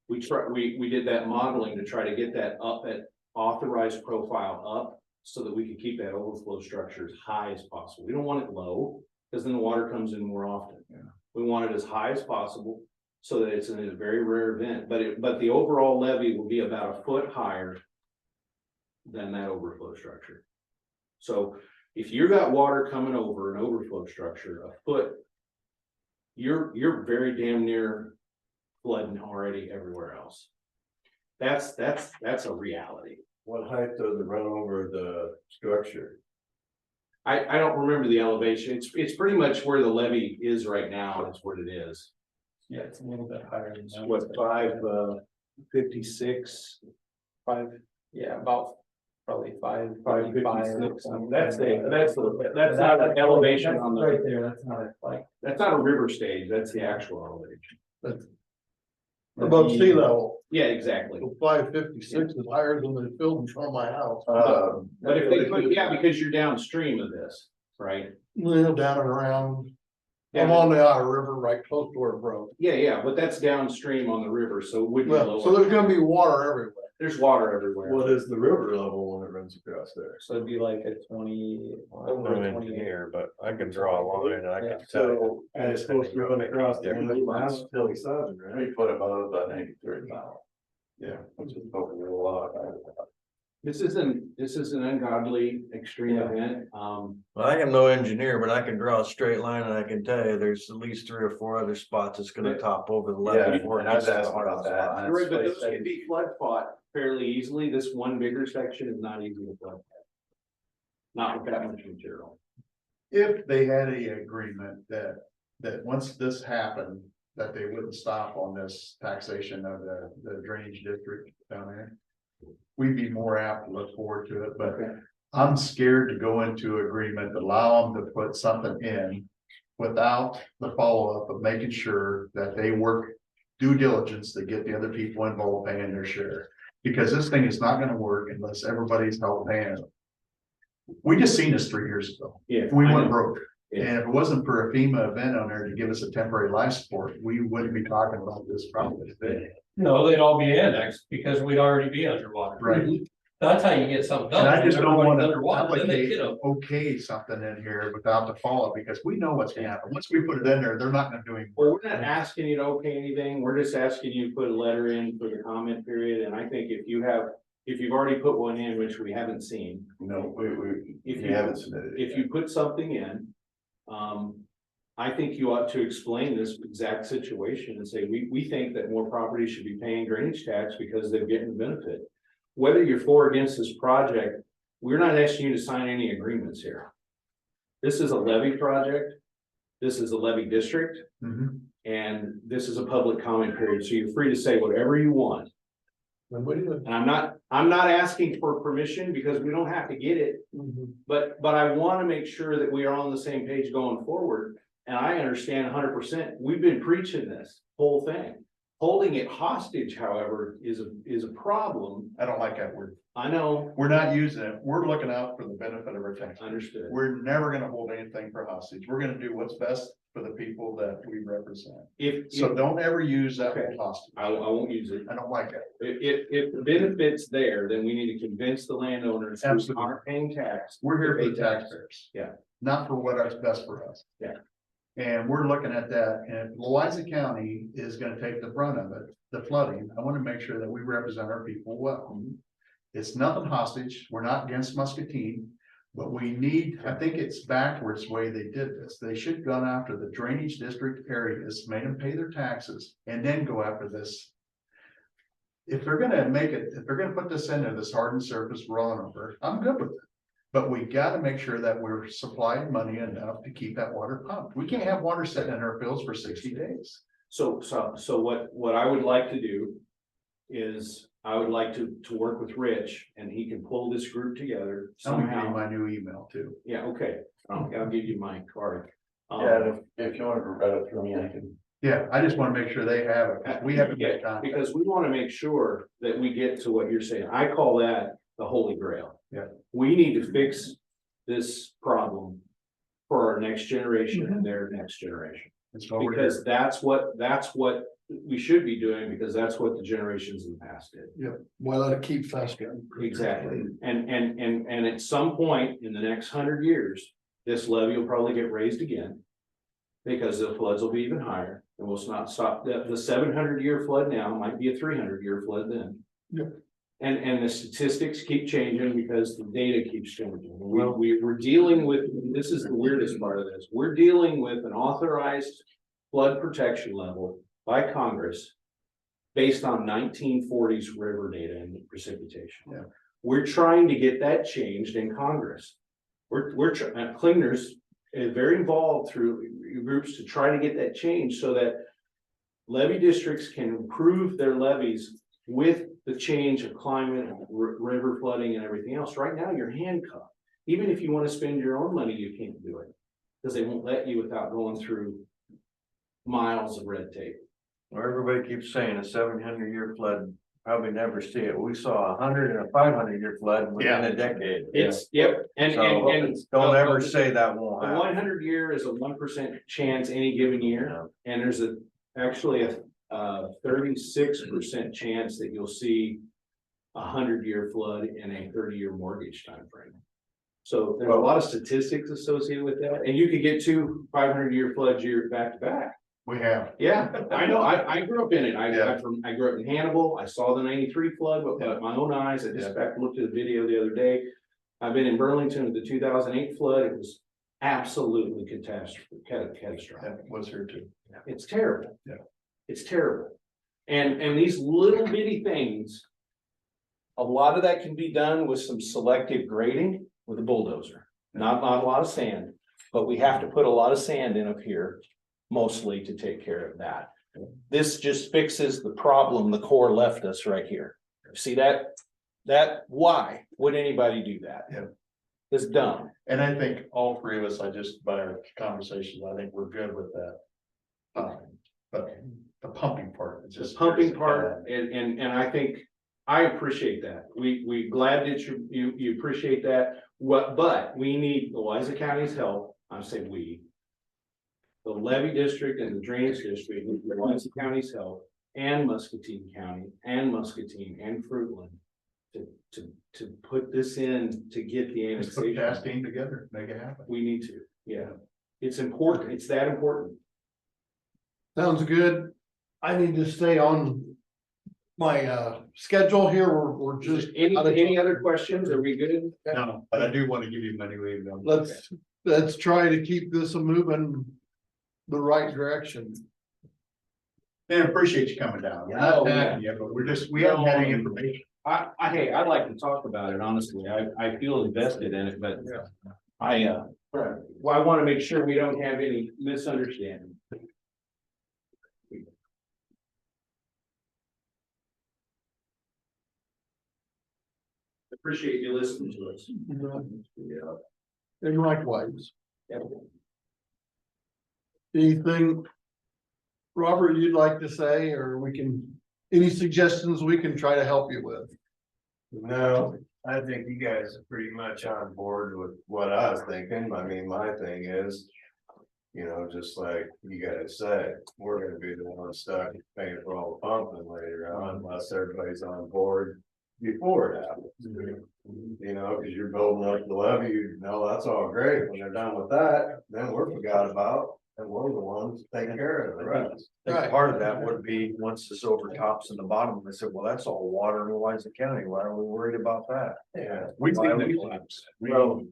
we did that modeling to try to get that up at authorized profile up so that we could keep that overflow structure as high as possible. We don't want it low because then the water comes in more often. Yeah. We want it as high as possible so that it's in a very rare event, but the overall levee will be about a foot higher than that overflow structure. So if you've got water coming over an overflow structure a foot, you're very damn near flooding already everywhere else. That's a reality. What height does it run over the structure? I don't remember the elevation. It's pretty much where the levee is right now. That's what it is. Yeah, it's a little bit higher than that. What, 556? Yeah, about probably 556. That's not an elevation on the. Right there, that's not like. That's not a river stage. That's the actual elevation. Above sea level, Yeah, exactly. 556 is higher than the field in front of my house. But if they put, yeah, because you're downstream of this, right? Well, down and around. I'm on the Iowa River, right close to where it broke. Yeah, but that's downstream on the river, so it would be Well, so lower. there's gonna be water everywhere. There's water everywhere. What is the river level when it runs across there? So it'd be like a 20. I'm no engineer, but I can draw a line and I can tell. So, and it's supposed to run across the end of the mountain till the southern, right? 3 foot above the 93 mile. Yeah. Which is over a lot. This is an ungodly extreme event. Well, I am no engineer, but I can draw a straight line and I can tell you there's at least 3 or 4 other spots that's gonna top over the levee. Yeah, before it and I was gets to the asking about hardest that. spot. and Right, but that's those can be flood fought fairly easily. This one bigger section is not easy to flood. Not with that much material. If they had a agreement that once this happened, that they wouldn't stop on this taxation of the drainage district down there. We'd be more apt to look forward to it, but I'm scared to go into agreement, allow them to put something in. Without the follow-up of making sure that they work due diligence to get the other people involved paying their share. Because this thing is not gonna work unless everybody's helping paying. We just seen this 3 years ago. Yeah. We I went know. broke. Yeah. And if it wasn't for a FEMA event on there to give us a temporary life support, we wouldn't be talking about this probably today. No, they'd all be annexed because we'd already be underwater. Right. That's how you get something done. And I just don't want Everybody's to underwater, then they get them. okay something in here without the follow-up, because we know what's gonna happen. Once we put it in there, they're not gonna do any Well, work. we're not asking you to okay anything. We're just asking you to put a letter in for the comment period. And I think if you've already put one in, which we haven't seen, No, we if you haven't submitted it if yet. you put something in, I think you ought to explain this exact situation and say, we think that more properties should be paying drainage tax because they're getting the benefit. Whether you're for or against this project, we're not asking you to sign any agreements here. This is a levy project. This is a levy district, Mhm. and this is a public comment period, so you're free to say whatever you want. And I'm not asking for permission because we don't have to get it. But I want to make sure that we are on the same page going forward. And I understand 100%. We've been preaching this whole thing. Holding it hostage, however, is a problem. I don't like that word. I know, We're not using it. We're looking out for the benefit of our taxpayers. understood. We're never gonna hold anything for hostage. We're gonna do what's best for the people that we represent. So don't ever use that word hostage. I won't use it. I don't like that. If the benefit's there, then we need to convince the landowners who Absolutely. aren't paying tax. We're here for to the pay tax. taxpayers. Yeah. Not for what is best for us. Yeah. And we're looking at that, and if Louisa County is gonna take the brunt of it, the flooding, I wanna make sure that we represent our people well. It's nothing hostage, we're not against Muscatine, but we need, I think it's backwards the way they did this. They should have gone after the drainage district areas, made them pay their taxes, and then go after this if they're gonna make it, if they're gonna put this in there, this hardened surface run over, I'm good with it. But we gotta make sure that we're supplied money enough to keep that water pumped. We can't have water sitting in our fields for 60 days. So what I would like to do is I would like to work with Rich and he can pull this group together I'm gonna give you somehow. my new email too. Yeah, okay. I'll give you my card. Yeah, and if you want to read it through me, I can. Yeah, I just wanna make sure they have it, 'cause we have to get Yeah, contact. because we want to make sure that we get to what you're saying. I call that the holy grail. Yeah. We need to fix this problem for our next generation and their next generation. That's what we're Because that's what we should be doing, because that's what the generations in the past did. Why let it keep festering? Exactly. And at some point in the next 100 years, this levee will probably get raised again. Because the floods will be even higher and we'll not stop. The 700-year flood now might be a 300-year flood then. Yep. And the statistics keep changing because the data keeps changing. We're dealing with, this is the weirdest part of this. We're dealing with an authorized flood protection level by Congress based on 1940s river data and precipitation. Yeah. We're trying to get that changed in Congress. Cleaners is very involved through groups to try to get that changed so that levee districts can improve their levees with the change of climate, river flooding and everything else. Right now, you're handcuffed. Even if you want to spend your own money, you can't do it because they won't let you without going through miles of red tape. Well, everybody keeps saying a 700-year flood, probably never see it. We saw 100 and a 500-year flood within a decade. It's, yep, and Don't ever say that won't a happen. 100-year is a 1% chance any given year, and there's actually a 36% chance that you'll see a 100-year flood in a 30-year mortgage time frame. So there's a lot of statistics associated with that, and you could get 2 500-year floods year back to back. We have. Yeah, I know. I grew up in it. I Yeah. grew up in Hannibal. I saw the 93 flood with my own eyes. I just looked at the video the other day. I've been in Burlington with the 2008 flood. It was absolutely catastrophic. That was here too. It's terrible. Yeah. It's terrible. And these little bitty things, a lot of that can be done with some selective grading with a bulldozer. Not a lot of sand, but we have to put a lot of sand in up here, mostly to take care of that. This just fixes the problem the Corps left us right here. See that? Why would anybody do that? Yeah. It's dumb. And I think all three of us, by our conversations, I think we're good with that. But the pumping part, it's just. The pumping part, and I think, I appreciate that. We glad that you appreciate that. But we need Louisa County's help. I say we. The levee district and the drainage district need Louisa County's help, and Muscatine County and Muscatine and Fruitland. To put this in to get the Let's put annexation. that team together, make it happen. We need to, yeah. It's important. It's that important. Sounds good. I need to stay on my schedule here. We're just. Any other questions? Are we good? No, but I do want to give you my new email. Let's try to keep this moving the right direction. And I appreciate you coming down. We're not attacking you, but we haven't had any information. Hey, I'd like to talk about it, honestly. I feel invested in it, but I want to make sure we don't have any misunderstanding. Appreciate you listening to us. Yeah. And likewise. Yeah. Anything, Robert, you'd like to say, or any suggestions we can try to help you with? No, I think you guys are pretty much on board with what I was thinking. I mean, my thing is, just like you guys said, we're gonna be the ones stuck paying for all the pumping later on unless everybody's on board before it happens. Cause you're building up the levee, that's all great. When they're done with that, then we're forgot about, and we're the ones taking care of the rest. I think part of that would be, once this overtops in the bottom, they said, well, that's all water in Louisa County. Why are we worried about that? Yeah. We Why think we-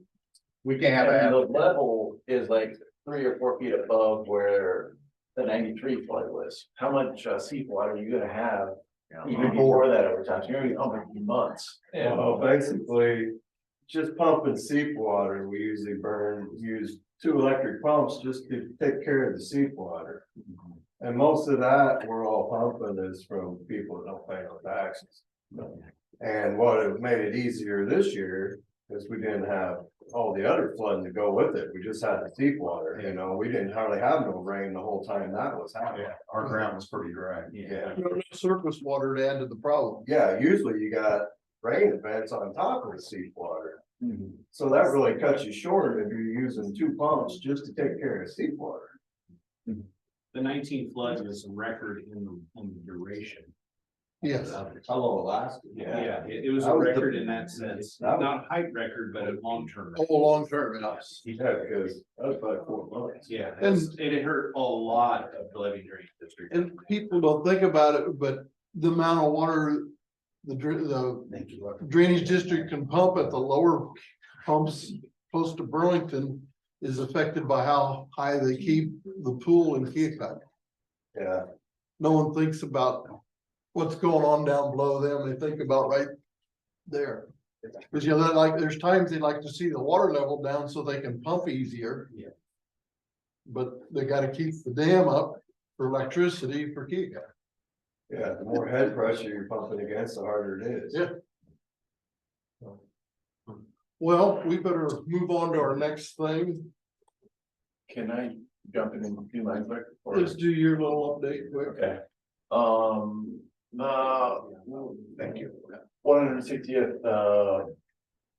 we can't have And the a. level is like 3 or 4 feet above where the 93 flood was. How much seawater are you gonna have Even before that, over time, you're gonna be months. Well, basically, just pumping seawater, we usually use 2 electric pumps just to take care of the seawater. And most of that, we're all pumping is from people that don't pay no taxes. And what it made it easier this year is we didn't have all the other flooding to go with it. We just had the seawater, you know, we didn't hardly have no rain the whole time that was happening. Our ground was pretty dry. Yeah, No surface water to add to the problem. yeah, usually you got rain events on top of the seawater. So that really cuts you short if you're using 2 pumps just to take care of seawater. The 19 flood is a record in the duration. Yes, How long it lasted? Yeah, it was That a was the- record in that sense, that was- not a height record, but a long-term. record. oh, long term, yes. Yeah, because that was about 4 months. Yeah, And- and it hurt a lot of the levee drainage district. And people don't think about it, but the amount of water the drainage district can pump at the lower pumps close to Burlington is affected by how high they keep the pool in Keokuk. Yeah, No one thinks about what's going on down below them. They think about right there. Cause you know, they're like, there's times they like to see the water level down so they can pump easier. Yeah. But they gotta keep the dam up for electricity for Keokuk. yeah, the more head pressure you're pumping against, the harder it is. Yeah. Well, we better move on to our next thing. Can I jump in a few lines quick? Or- Let's do your little update quick. Okay. Thank you. 160th,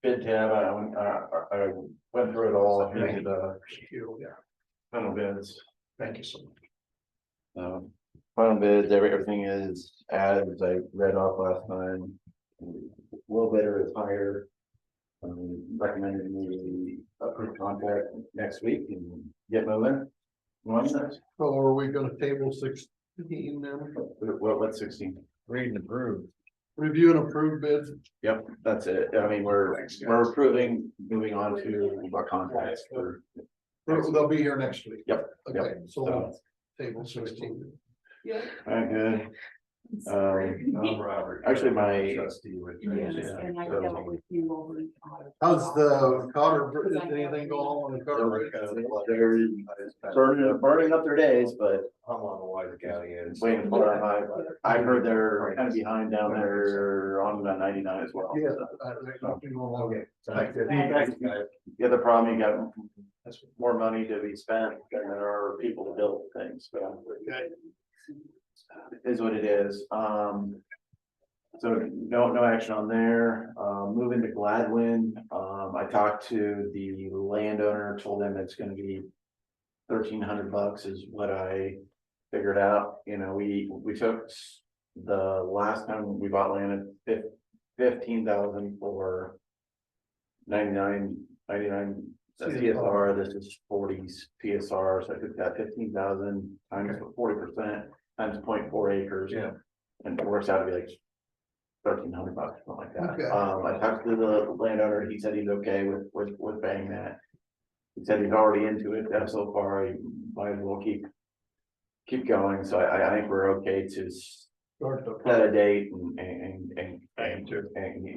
bid tab, I went through it all, I did final bids. Thank you so much. Final bids, everything is as I read off last time. Low bidder is higher. Recommended we approve contract next week and get moving. So are we gonna table 16 then? What's 16? Read and approve. Review and approve bids? Yep, that's it. I mean, we're approving, moving on to our contracts for. They'll be here next week. Yep. Okay, so So, table 16. all right, good. Robert. Actually, my- Trustee with. Yes, Yeah. and I dealt with you over. How's the Cotter, is anything going on in the Cotter? They're burning up their days, but I'm on the Wise County end. waiting for them. I've heard they're kind of behind down there on the 99 as well. Yeah. Okay. The other problem, you got more money to be spent than there are people to build things, but it is what it is. So no action on there. Moving to Gladwin, I talked to the landowner, told him it's gonna be $1,300 is what I figured out. You know, we took the last time we bought land at 15,000 for 99 CSR. This is 40 PSR, so I took that 15,000 times 40% times 0.4 acres. Yeah. And it works out to be like $1,300, something like that. Okay. I talked to the landowner, he said he's okay with paying that. He said he's already into it, so far, he might as well keep going, so I think we're okay to set a date and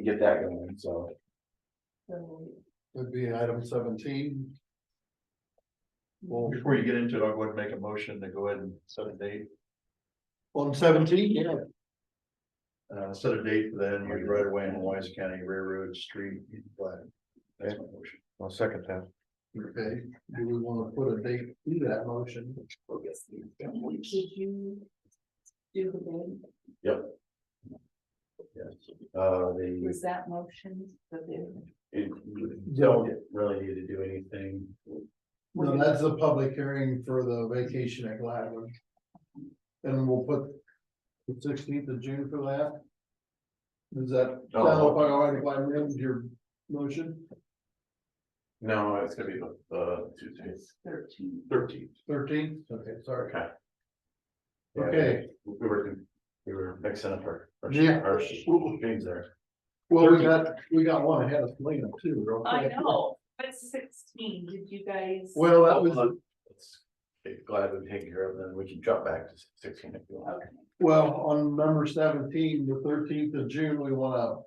get that going, so. Would be item 17. Well, before you get into it, I'll go ahead and make a motion to go ahead and set a date. On 17, yeah. Set a date for that, use right away in Wise County Railroad Street. That's my motion. I'll second that. Okay, do we want to put a date to that motion? Did you do the bid? Yep. Yes, the, Was that motion the bid? you don't really need to do anything. No, that's a public hearing for the vacation at Gladwin. And we'll put the 16th of June for that. Does that sound all right if I amend your motion? No, it's gonna be the Tuesday. 13th, okay, sorry. Okay. Okay. We were mixing up our Yeah. streams there. Well, we got one ahead of Selena too. real I quick. know, but 16, did you guys? Well, that was, gladly taken care of, then we can drop back to 16 if you want. Okay. Well, on number 17, the 13th of June, we wanna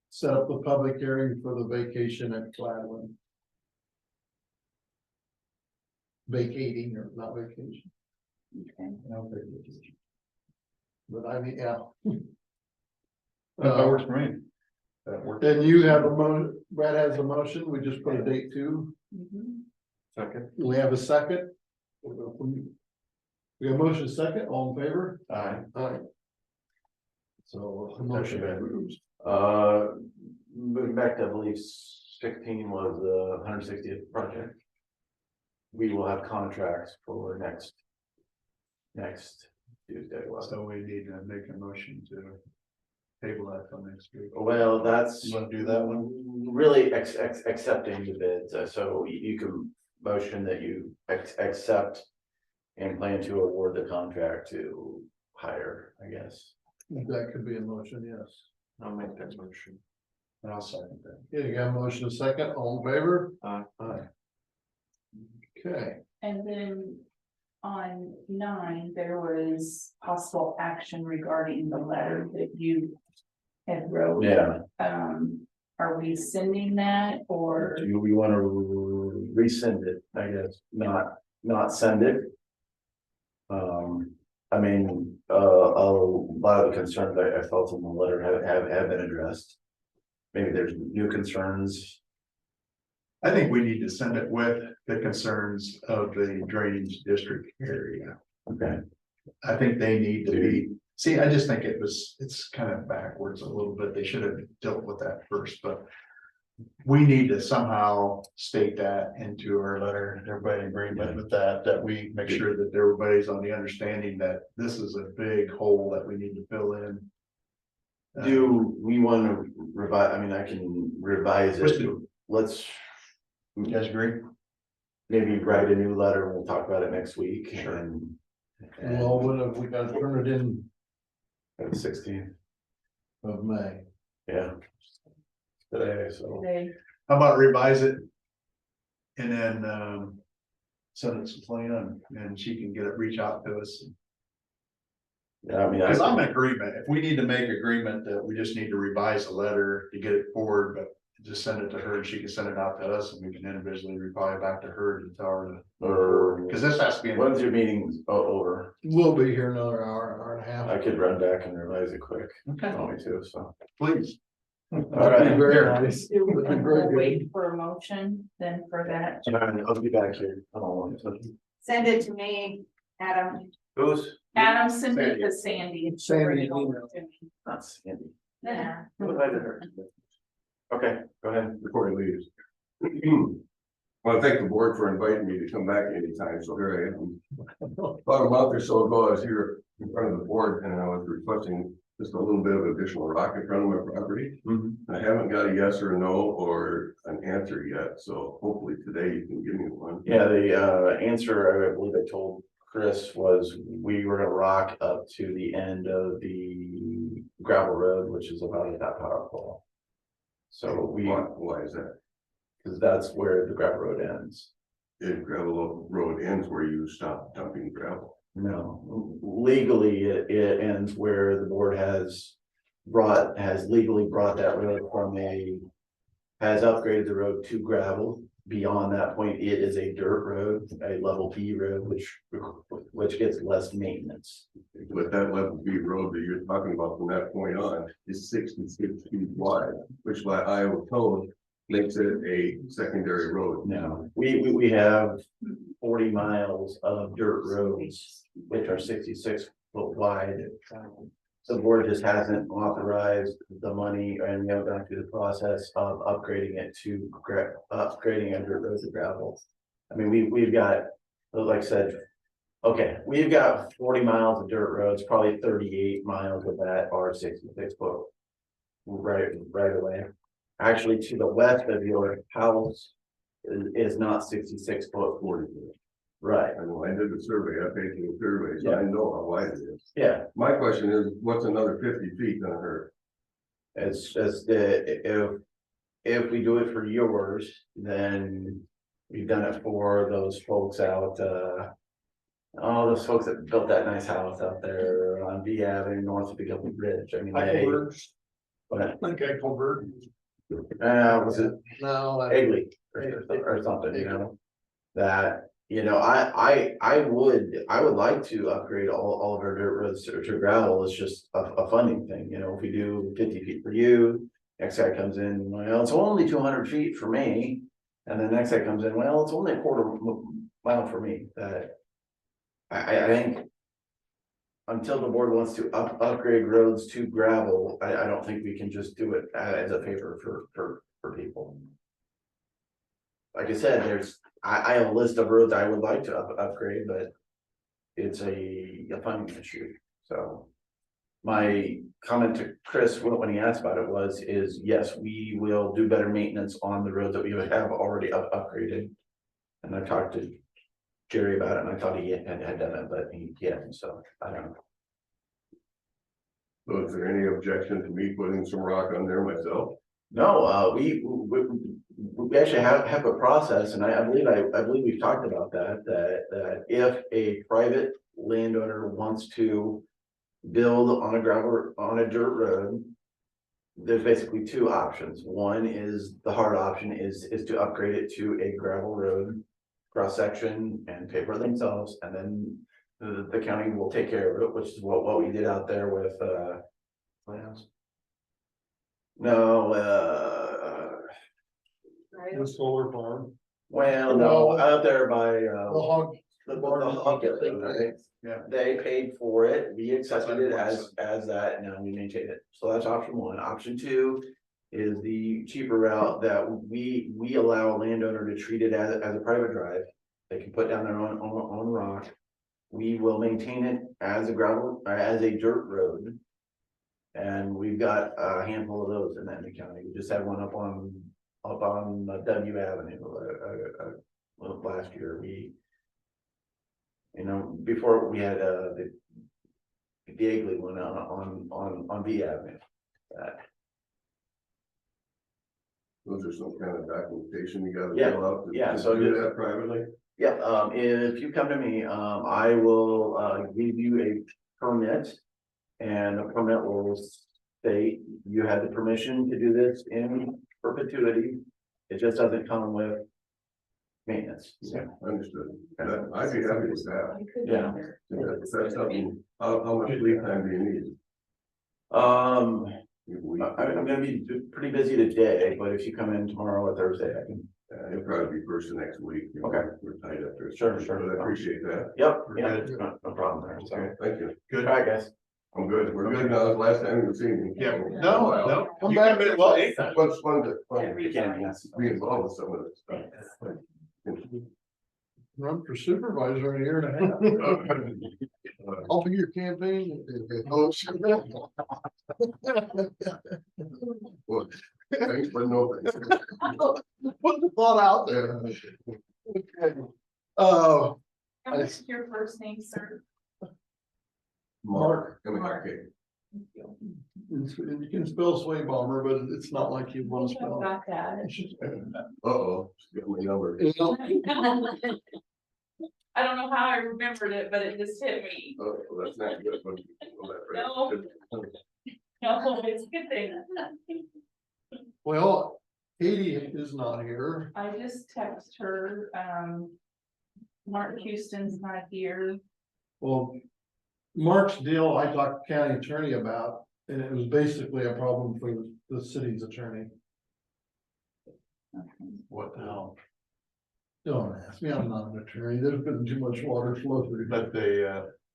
set up the public hearing for the vacation at Gladwin. Vacating or not vacation, Okay. but I mean, yeah. That works for me. That works. Then you have Brad has a motion, we just put a date to, Mhm. Second. we have a second. We have motion second, all in favor? Aye. Aye. So the motion moves. Moving back to, I believe 16 was the 160th project. We will have contracts for next Tuesday. So we need to make a motion to table that till next week. Well, that's. You wanna do that one? Really accepting the bids, so you can motion that you accept and plan to award the contract to hire, I guess. That could be a motion, yes. I'll make that motion. And I'll second that. Yeah, you got a motion second, all in favor? Aye. Aye. Okay, And then on 9, there was possible action regarding the letter that you had wrote. Yeah. Are we sending that or? Do we want to resend it, I guess, not send it? I mean, a lot of the concerns I felt in the letter have been addressed. Maybe there's new concerns. I think we need to send it with the concerns of the drainage district area. Okay. I think they need to be, see, I just think it's kind of backwards a little bit. They should have dealt with that first, but. We need to somehow state that into our letter, and everybody in agreement with that we make sure that everybody's on the understanding that this is a big hole that we need to fill in. Do we want to revise? I mean, I can revise it. Let's. You guys agree? Maybe write a new letter and we'll talk about it next week. Sure. And well, what have we got to turn it in the 16th. of May? Yeah. Today, so. How about revise it? And then send it to Selena and she can reach out to us. Yeah, I mean, Because I'm in agreement. If we need to make agreement that we just need to revise a letter to get it forward, but just send it to her and she can send it out to us and we can individually reply back to her to tell her. Or Because this has to be. when's your meeting over? We'll be here another hour and a half. I could run back and revise it quick. Okay. If you want me to, so. Please. All right. Very nice. Do we That'd be very good. wait for a motion then for that? I'll be back here. I don't want to. Send it to me, Adam. Who's? Adam, send it to Sandy. Sandy, Bring it over to me. Not Sandy. Yeah. What did I do her? Okay, go ahead. Before he leaves. I want to thank the board for inviting me to come back anytime, so here I am. About a month or so ago, I was here in front of the board and I was requesting just a little bit of additional rock in front of my property. I haven't got a yes or a no or an answer yet, so hopefully today you can give me one. Yeah, the answer, I believe I told Chris, was we were gonna rock up to the end of the gravel road, which is about at that power pole. So Why is that? because that's where the gravel road ends. If gravel road ends where you stop dumping gravel. No, legally, it ends where the board has legally brought that road has upgraded the road to gravel. Beyond that point, it is a dirt road, a level B road, which gets less maintenance. But that level B road that you're talking about from that point on is 66 feet wide, which by Iowa code makes it a secondary road. No, we have 40 miles of dirt roads, which are 66 foot wide. The board just hasn't authorized the money and we haven't gone through the process of upgrading it to upgrading a dirt road to gravel. I mean, we've got, like I said, okay, we've got 40 miles of dirt roads, probably 38 miles of that are 66 foot right away. Actually, to the west of your house is not 66 foot 40. Right. I know, I did the survey, I paid for the survey, so Yeah. I know how wide it is. Yeah, My question is, what's another 50 feet gonna hurt? it's just if we do it for yours, then we've done it for those folks out all those folks that built that nice house out there on B Avenue north of the Gilpin Bridge, I mean, they, but, I think Eichelberg. was it No. Egley or something, you know? That, you know, I would like to upgrade all of our dirt roads to gravel. It's just a funding thing, you know, if we do 50 feet for you. Next guy comes in, well, it's only 200 feet for me, and the next guy comes in, well, it's only a quarter mile for me, that. I think. Until the board wants to upgrade roads to gravel, I don't think we can just do it as a favor for people. Like I said, I have a list of roads I would like to upgrade, but it's a funding issue, so. My comment to Chris, when he asked about it is yes, we will do better maintenance on the roads that we have already upgraded. And I talked to Jerry about it, and I thought he had done it, but he hadn't, so I don't know. So is there any objection to me putting some rock on there myself? No, we actually have a process, and I believe we've talked about that if a private landowner wants to build on a dirt road, there's basically two options. One is the hard option is to upgrade it to a gravel road cross section and pay for it themselves, and then the county will take care of it, which is what we did out there with plans. No, The solar farm. well, no, out there by The hog. the hog thing, right? Yeah. They paid for it, we accepted it as that, and now we maintain it, so that's option one. Option two is the cheaper route that we allow a landowner to treat it as a private drive. They can put down their own rock. We will maintain it as a gravel, as a dirt road. And we've got a handful of those in the county. We just had one up on W Avenue last year. We, you know, before we had the Egley one on B Avenue. Those are some kind of documentation you gotta Yeah, fill out. yeah, to so do just- that privately. Yeah, if you come to me, I will give you a permit. And the permit will state you had the permission to do this in perpetuity. It just doesn't come with maintenance. Yeah, understood. I'd be happy with that. I could Yeah. wonder. If that's something, how much lead time do you need? I'm gonna be pretty busy today, but if you come in tomorrow or Thursday, I can. It'll probably be first of next week. You know, Okay. We're tight up there. Sure. But I appreciate that. Yep, We're yeah, good. no problem there, so. Okay, thank you. All right, guys. I'm good. We're good now. It's the last time you've seen me. Yeah, no, Come back. well, anytime. Well, it's fun to Again, yes. be involved with some of this stuff. Run for supervisor in a year and a half. I'll be your campaign. Well, thanks, but no thanks. Put the thought out there. Okay. What's your first name, sir? Mark. Mark. Okay. You can spell sway bomber, but it's not like you want to spell. Got that. Uh-oh, got my number. I don't know how I remembered it, but it just hit me. Oh, that's not good. But- No. No, it's a good thing. Well, Katie is not here. I just text her, Mark Houston's not here. Well, Mark's deal, I talked to county attorney about, and it was basically a problem for the city's attorney. What the hell? Don't ask me, I'm not an attorney, there's been too much water flow through. But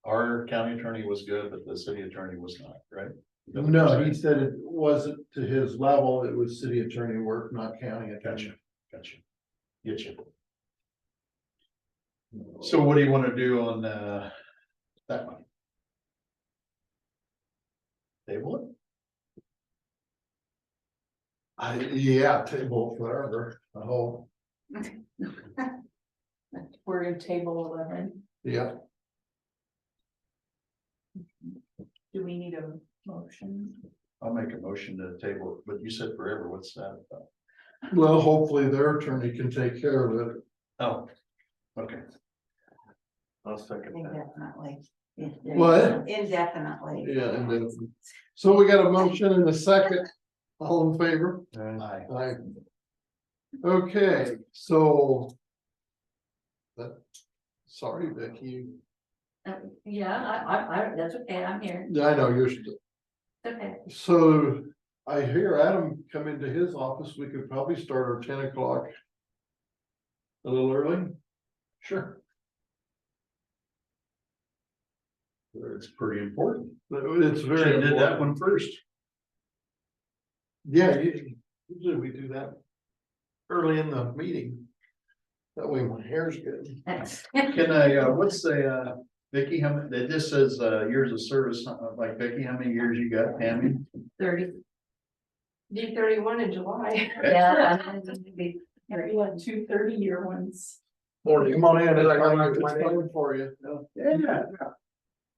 our county attorney was good, but the city attorney was not, right? No, he said it wasn't to his level, it was city attorney work, not county attorney. Gotcha. Get you. So what do you wanna do on that one? Table it? Yeah, table forever, I hope, We're in table 11. yeah. Do we need a motion? I'll make a motion to table, but you said forever, what's that about? Well, hopefully their attorney can take care of it. Oh, okay. I'll second that. Indefinitely. What? Indefinitely. Yeah, and then, so we got a motion and a second, all in favor? Aye. Aye. Okay, so. That, sorry, Vicky, Yeah, that's okay, I'm here, I know you're, still- okay. so I hear Adam come into his office, we could probably start our 10 o'clock. A little early? Sure. It's pretty important. It's very. Should've did that important. one first. Yeah, usually we do that early in the meeting. That way my hair's good. Can I, what's the, Vicky, how many, it just says, years of service, like Vicky, how many years you got, Tammy? 30. Be 31 in July. Yeah. You had 2 30-year ones. Morning, come on in, it's coming for you. Yeah.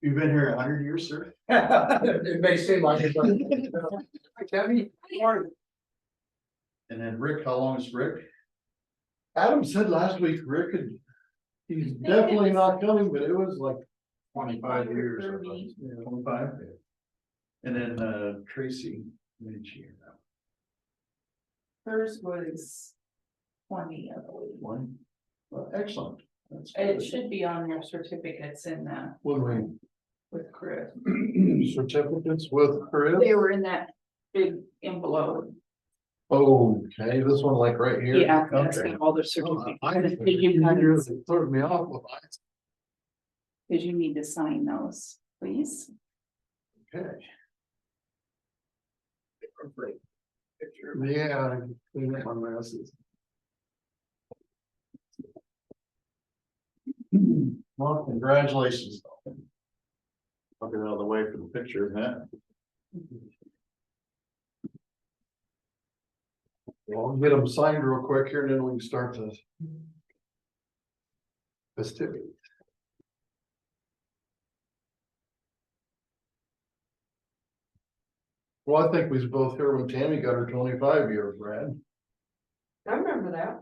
You've been here 100 years, sir? It may seem like it. Tammy, And then Rick, how long is Rick? Adam said last week, Rick had, he's definitely not coming, but it was like 25 years. 30. Yeah, 25. And then, Tracy, when did she hear that? Hers was 20, I believe. One? Well, excellent. That's It good. should be on your certificates in the, when with Chris. we certificates with Chris. They were in that big envelope. Okay, this one like right here. Yeah, that's Okay. got all the Oh, certificates. I Did you threw me off with Did you need to sign those, please? okay. Yeah, I clean up my messes. Well, congratulations. I'll get out of the way for the picture, huh? Well, I'll get them signed real quick here and then we can start the festivities. Well, I think we was both here when Tammy got her 25 year, Brad. I remember that.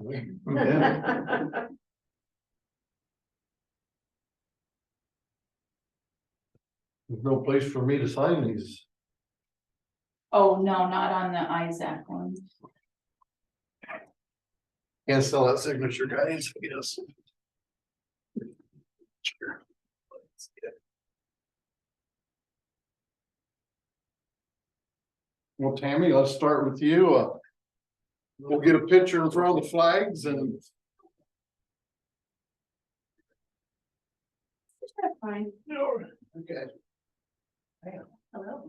Yeah. There's no place for me to sign these. Oh, no, not on the Isaac one. Can't sell that signature, guys, yes. Sure. Well, Tammy, let's start with you. We'll get a picture in front of the flags and That's fine. okay. Hello.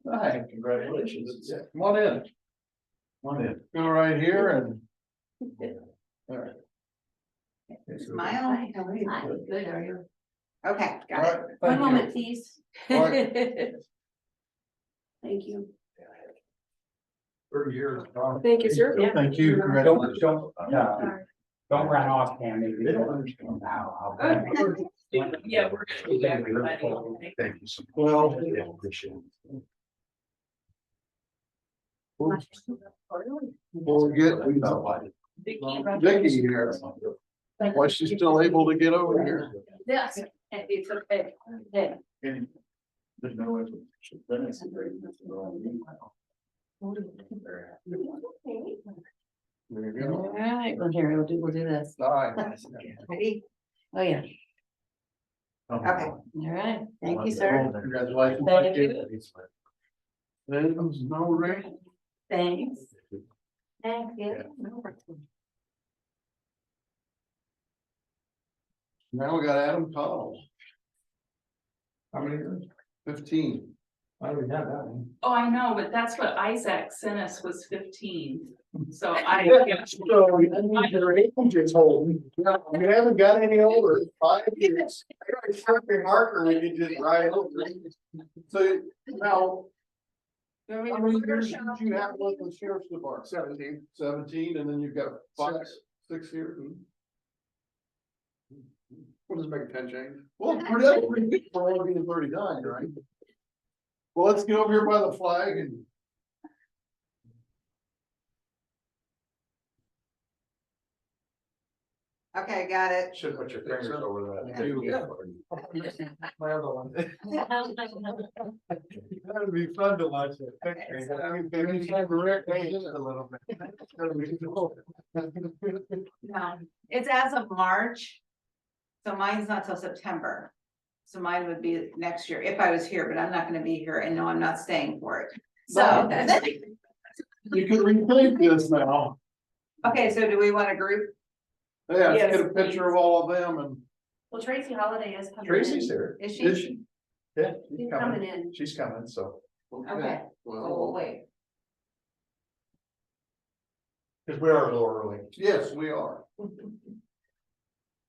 Hi, congratulations. Yeah, come on in. Come on in. Go right here and. All right. Smile. Hi, good, are you? Okay, All got right, it. thank One you. moment, please. All right. Thank you. 30 years. Thank you, sir. Yeah. Thank you. Congratulations. Don't run off, Tammy. They don't understand how. Yeah, we're gonna be back, everybody. Thank you so much. Well. Yeah, appreciate it. We'll get Vicky here. Why she's still able to get over here. Yes, it's okay. Yeah. There's no way. Then it's great. There you All go. right, well, here, we'll do this. All right. Ready? Oh, yeah. Okay, all right. Thank you, sir. Congratulations. Thank you. There's no rain. Thanks. Thank you. Now we got Adam Cottle. How many years? 15. I don't even have that one. Oh, I know, but that's what Isaac sent us was 15. So I. So your age is old. We haven't got any older. 5 years. I got a Sharpie marker we can just write over. So now. How many years did you have with the sheriff's department? 17. 17, and then you've got 6 years. We'll just make a 10 change. Well, that's pretty good for only being 39, right? Well, let's get over here by the flag and. Okay, got it. Should put your fingers over that. My other one. That'd be fun to watch it. Okay, so- Maybe have a record in it a little bit. That'd be cool. No, it's as of March. So mine's not till September. So mine would be next year if I was here, but I'm not gonna be here and no, I'm not staying for it. So, You could retake this now. okay, so do we want a group? Yeah, let's Yes, get a picture of all of them and. Well, Tracy Holiday is coming. Tracy's here. Is Is she? she? Yeah, She's coming in. She's coming, so. Okay, so we'll wait. Cause we are a little early. Yes, we are.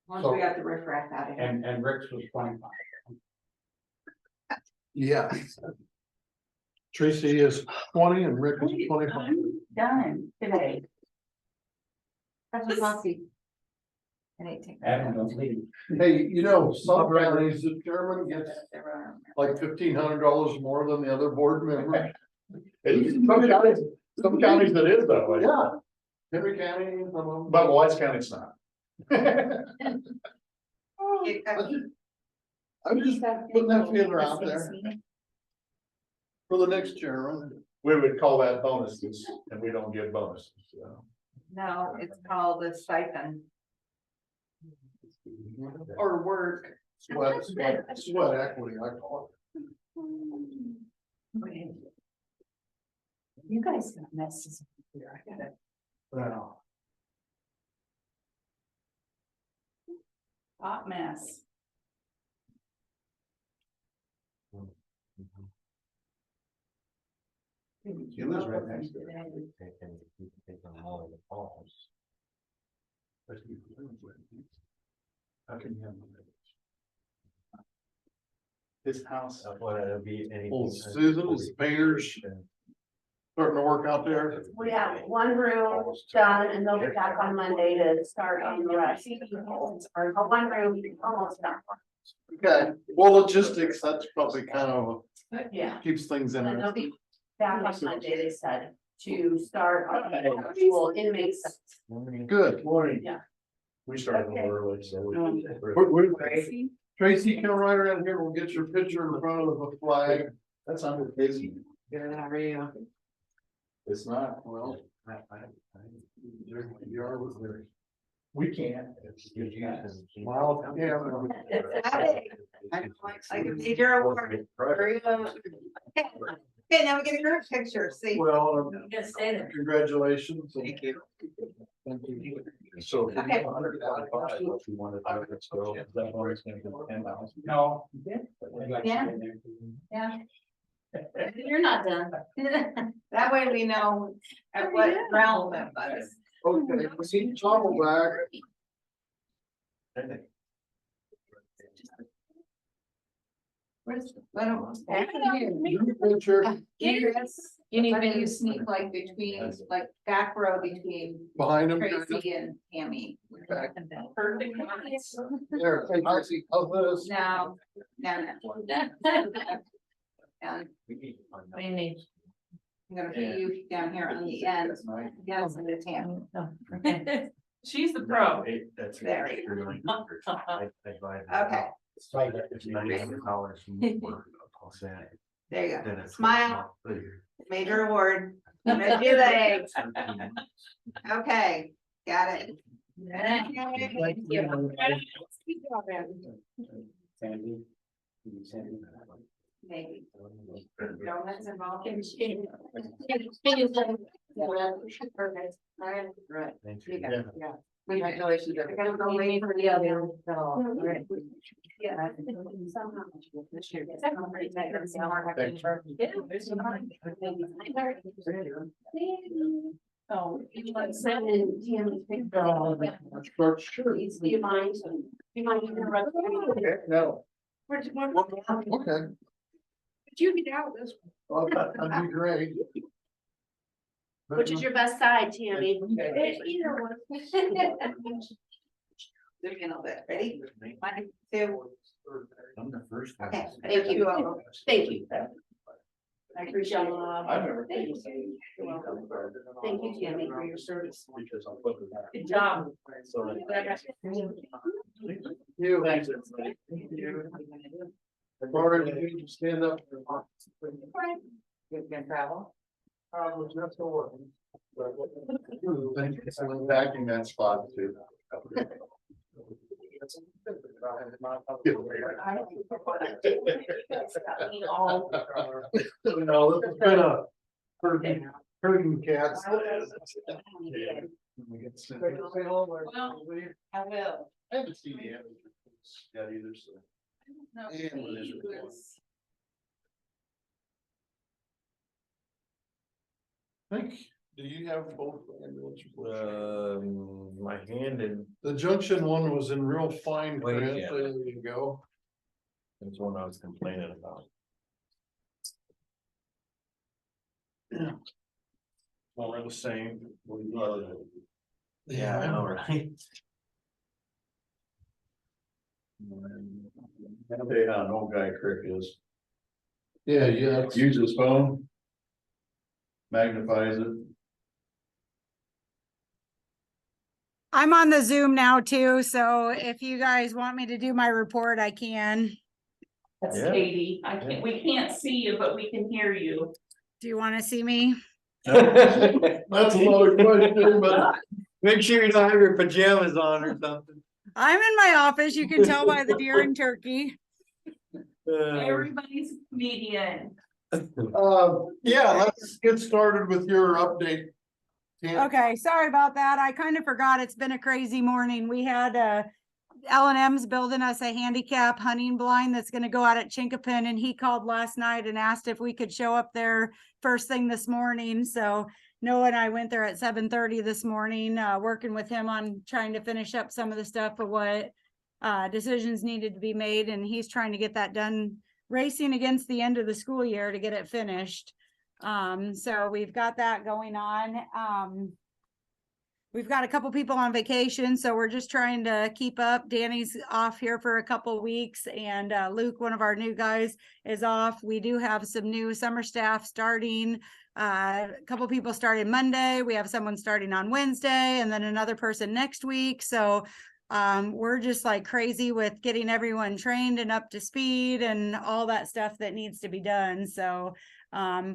Once we got the riffraff out of here. And Rick's was 25. Yeah. Tracy is 20 and Rick is 25. I'm done today. That's what Mossy. And 18. Adam, don't leave. Hey, you know, some counties, the chairman gets like $1,500 more than the other board member. Some counties that is that way. Yeah. Henry County, some of them. But White County's not. I'm just putting that feeler out there for the next chairman. We would call that bonuses and we don't give bonuses, so. No, it's called a stipend. Or work. Sweat equity, I call You guys got messes here, I got it. it. Hot mess. She lives right next to it. How can you have? This house. It'll be anything. Well, Susan is the painters starting to work out there. We have one room done and they'll be back on Monday to start on the rest. Or one room almost done. Okay, well, logistics, that's probably kind of Yeah, keeps things and they'll interesting. be back on Monday, they said, to start on the actual inmates. Good. Morning. Yeah. We started a little early, so. Tracy, come right around here, we'll get your picture in front of the flag. That's under busy. Good, how are you? It's not, Well, you are with her. We can't. Well, yeah. I can see your award. Hurry up. Okay, now we get a group picture, see? Well, Just stay there. congratulations. Thank you. Thank you. So. Okay. No. Yeah. Yeah. You're not done. That way we know at what realm that was. Okay, we see Tom back. Where's, Group picture you need me to sneak like between, like back row between behind him. Tracy and Tammy. Perfect. There, hey, Tracy, how's this? No, no. And What do you need? I'm gonna put you down here on the end. Yes, and the Tammy. She's the pro. That's. There you Okay, It's $90 more. there you Then go. it's Smile, major award. Red your legs. Okay, got it. Sandy. Maybe. Donuts involved. Perfect. All right. Right. Thank You you. got it, yeah. Congratulations. I gotta go wait for the other one. All right. Yeah. Somehow. This year. I'm pretty tight. I'm seeing how hard I can work. Yeah, there's some hard. Oh, you want to send in Tammy's picture? Sure. Please, do you mind? Do you mind interrupting? Okay, no, Where'd you want? okay, Could you get out this? well, that'd be great. Which is your best side, Tammy? Either one. Zoom in a little bit. Ready? 1, 2. I'm the first. Okay, thank you. Thank you. I appreciate it. I've never. Thank you. You're welcome. Thank you, Tammy, for your service. Because I'll put it back. Good job. So, You. thanks, everybody. Lauren, you need to stand up. You can travel. Thank you for backing that spot too. No, it's been a herding cats. Well, I will. I haven't seen the animals yet either, so. No, And with his he report. was- Think, do you have both ambulance reports? My hand and The junction one was in real fine Wait, print, yeah. there you go. that's one I was complaining about. More of the same. Yeah, I know, right? I'll tell you how an old guy Crick is. Yeah, yeah. Use his phone. Magnifies it. I'm on the Zoom now too, so if you guys want me to do my report, I can. That's Yeah. Katie. We can't see you, but we can hear you. Do you want to see me? That's another question, but Make sure you don't have your pajamas on or something. I'm in my office. You can tell by the deer and turkey. Everybody's a comedian. yeah, let's get started with your update. Tam. Okay, sorry about that. I kind of forgot. It's been a crazy morning. We had L&M's building us a handicap hunting blind that's going to go out at Chinkapin, and he called last night and asked if we could show up there first thing this morning. So Noah and I went there at 7:30 this morning, working with him on trying to finish up some of the stuff of what decisions needed to be made, and he's trying to get that done, racing against the end of the school year to get it finished. So we've got that going on. We've got a couple people on vacation, so we're just trying to keep up. Danny's off here for a couple weeks, and Luke, one of our new guys, is off. We do have some new summer staff starting. A couple people started Monday. We have someone starting on Wednesday, and then another person next week. So we're just like crazy with getting everyone trained and up to speed and all that stuff that needs to be done. So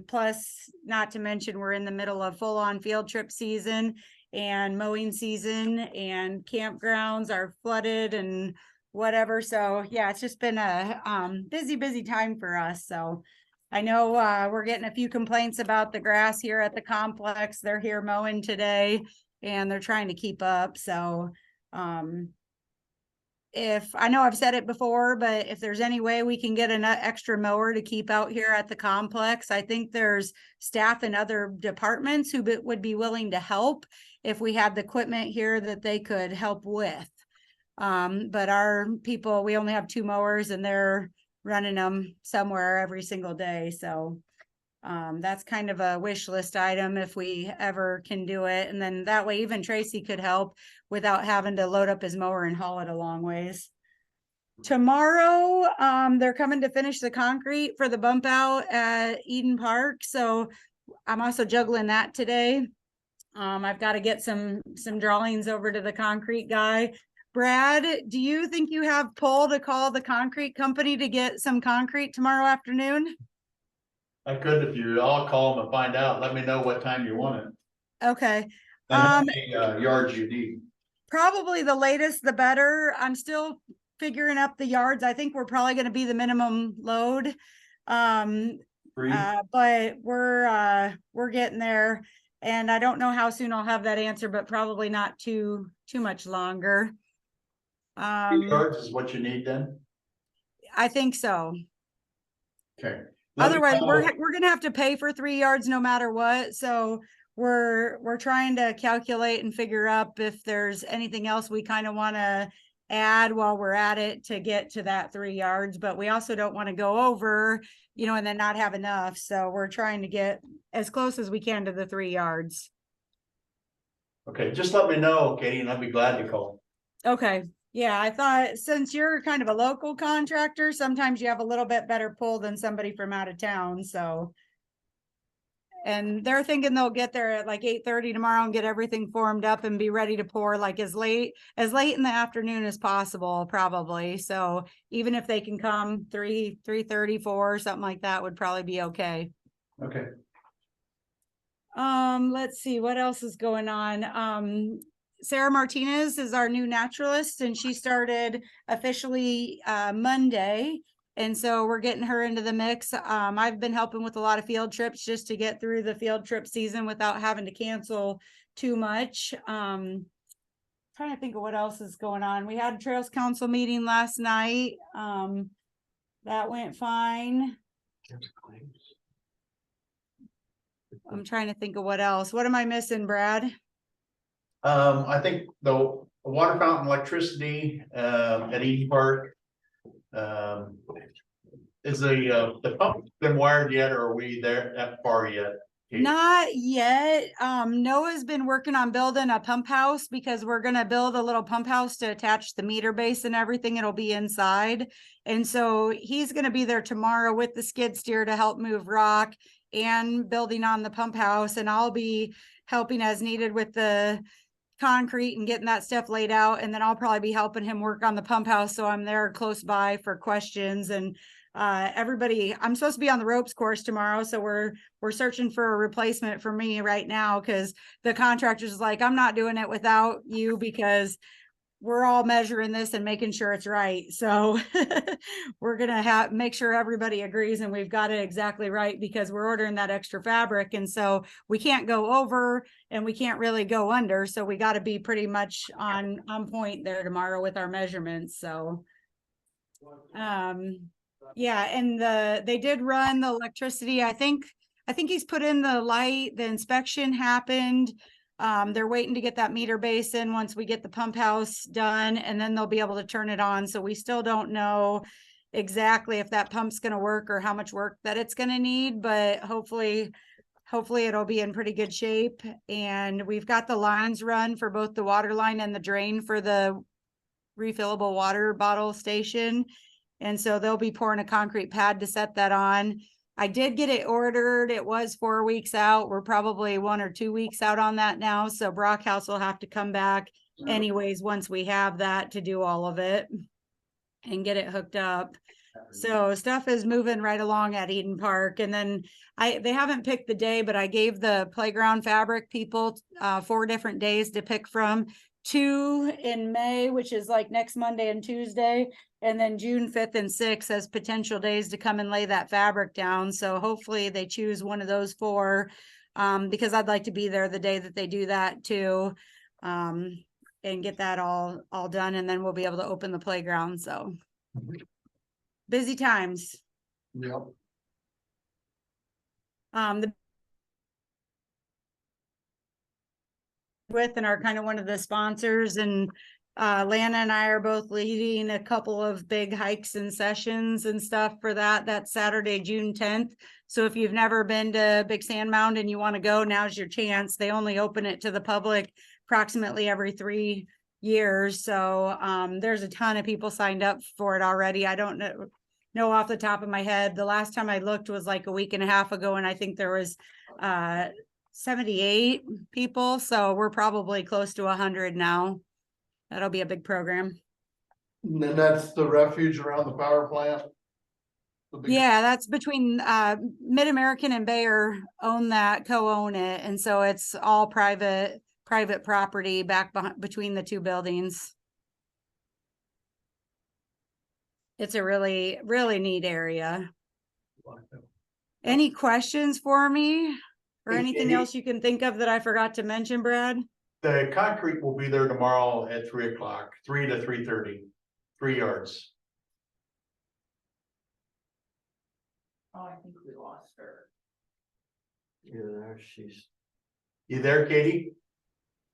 plus, not to mention, we're in the middle of full-on field trip season and mowing season, and campgrounds are flooded and whatever. So yeah, it's just been a busy time for us. So I know we're getting a few complaints about the grass here at the complex. They're here mowing today and they're trying to keep up. So if I know I've said it before, but if there's any way we can get an extra mower to keep out here at the complex, I think there's staff in other departments who would be willing to help if we had the equipment here that they could help with. But our people, we only have 2 mowers and they're running them somewhere every single day. So that's kind of a wish list item if we ever can do it. And then that way even Tracy could help without having to load up his mower and haul it a long ways. Tomorrow, they're coming to finish the concrete for the bump out at Eden Park. So I'm also juggling that today. I've got to get some drawings over to the concrete guy. Brad, do you think you have pull to call the concrete company to get some concrete tomorrow afternoon? I could if you, I'll call them and find out. Let me know what time you want it. Okay. And how many yards you need. Probably the latest, the better. I'm still figuring up the yards. I think we're probably going to be the minimum load. But we're getting there, and I don't know how soon I'll have that answer, but probably not too much longer. 3 yards is what you need then? I think so. Okay. Otherwise, we're gonna have to pay for 3 yards no matter what. So we're trying to calculate and figure up if there's anything else we kind of want to add while we're at it to get to that 3 yards. But we also don't want to go over, and then not have enough. So we're trying to get as close as we can to the 3 yards. Okay, just let me know, Katie, and I'd be glad to call. Okay. Yeah, I thought since you're kind of a local contractor, sometimes you have a little bit better pull than somebody from out of town. So And they're thinking they'll get there at like 8:30 tomorrow and get everything formed up and be ready to pour like as late in the afternoon as possible, probably. So even if they can come 3:30, 4, something like that would probably be okay. Okay. Let's see what else is going on. Sarah Martinez is our new naturalist, and she started officially Monday. And so we're getting her into the mix. I've been helping with a lot of field trips just to get through the field trip season without having to cancel too much. Trying to think of what else is going on. We had a Trails Council meeting last night. That went fine. I'm trying to think of what else. What am I missing, Brad? I think the water fountain electricity, at Eden Park. Is the pump been wired yet, or are we there that far yet? Not yet. Noah's been working on building a pump house because we're gonna build a little pump house to attach the meter base and everything. It'll be inside. And so he's gonna be there tomorrow with the skid steer to help move rock and building on the pump house. And I'll be helping as needed with the concrete and getting that stuff laid out. And then I'll probably be helping him work on the pump house. So I'm there close by for questions. And everybody, I'm supposed to be on the ropes course tomorrow. So we're searching for a replacement for me right now, because the contractor's like, I'm not doing it without you, because we're all measuring this and making sure it's right. So we're gonna make sure everybody agrees and we've got it exactly right, because we're ordering that extra fabric. And so we can't go over and we can't really go under. So we got to be pretty much on point there tomorrow with our measurements. So yeah, and they did run the electricity. I think he's put in the light. The inspection happened. They're waiting to get that meter base in once we get the pump house done, and then they'll be able to turn it on. So we still don't know exactly if that pump's going to work or how much work that it's going to need, but hopefully it'll be in pretty good shape. And we've got the lines run for both the water line and the drain for the refillable water bottle station. And so they'll be pouring a concrete pad to set that on. I did get it ordered. It was 4 weeks out. We're probably 1 or 2 weeks out on that now. So Brockhouse will have to come back anyways once we have that to do all of it and get it hooked up. So stuff is moving right along at Eden Park. And then they haven't picked the day, but I gave the playground fabric people 4 different days to pick from. 2 in May, which is like next Monday and Tuesday, and then June 5th and 6th as potential days to come and lay that fabric down. So hopefully they choose one of those 4, because I'd like to be there the day that they do that too, and get that all done, and then we'll be able to open the playground. So busy times. Yep. With and are kind of one of the sponsors, and Lana and I are both leading a couple of big hikes and sessions and stuff for that. That's Saturday, June 10th. So if you've never been to Big Sand Mound and you want to go, now's your chance. They only open it to the public approximately every 3 years. So there's a ton of people signed up for it already. I don't know off the top of my head. The last time I looked was like a week and a half ago, and I think there was 78 people. So we're probably close to 100 now. That'll be a big program. And then that's the refuge around the power plant. Yeah, that's between Mid-American and Bayer own that, co-own it. And so it's all private property back between the 2 buildings. It's a really, really neat area. Any questions for me? Or anything else you can think of that I forgot to mention, Brad? The concrete will be there tomorrow at 3 o'clock, 3 to 3:30, 3 yards. Oh, I think we lost her. You there, Katie?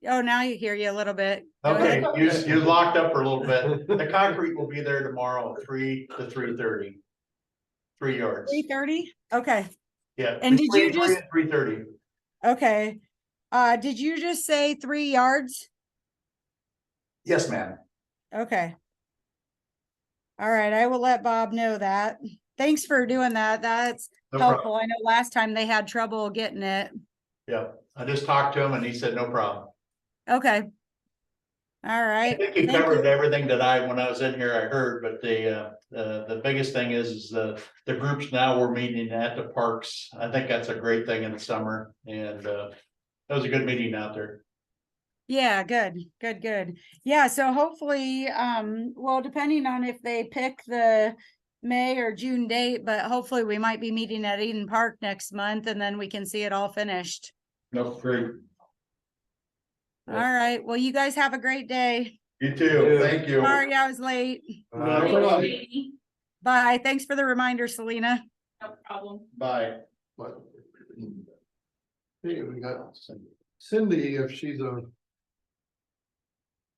Oh, now you hear you a little bit. Okay, you locked up for a little bit. The concrete will be there tomorrow, 3 to 3:30, 3 yards. 3:30? Okay. Yeah. And did you just 3:30? Okay. Did you just say 3 yards? Yes, ma'am. Okay. All right, I will let Bob know that. thanks for doing that. That's No problem. helpful. I know last time they had trouble getting it. Yeah, I just talked to him and he said, no problem. Okay. All I right. think you Thank covered you. everything that when I was in here, I heard, but the biggest thing is the groups now we're meeting at the parks. I think that's a great thing in the summer and, that was a good meeting out there. Yeah, good. Yeah, so hopefully, well, depending on if they pick the May or June date, but hopefully we might be meeting at Eden Park next month and then we can see it all finished. No, great. All right. Well, you guys have a great day. You too. Thank you. Sorry I was late. Bye. Thanks for the reminder, Selena. No problem. Bye. But. Hey, we got Cindy, if she's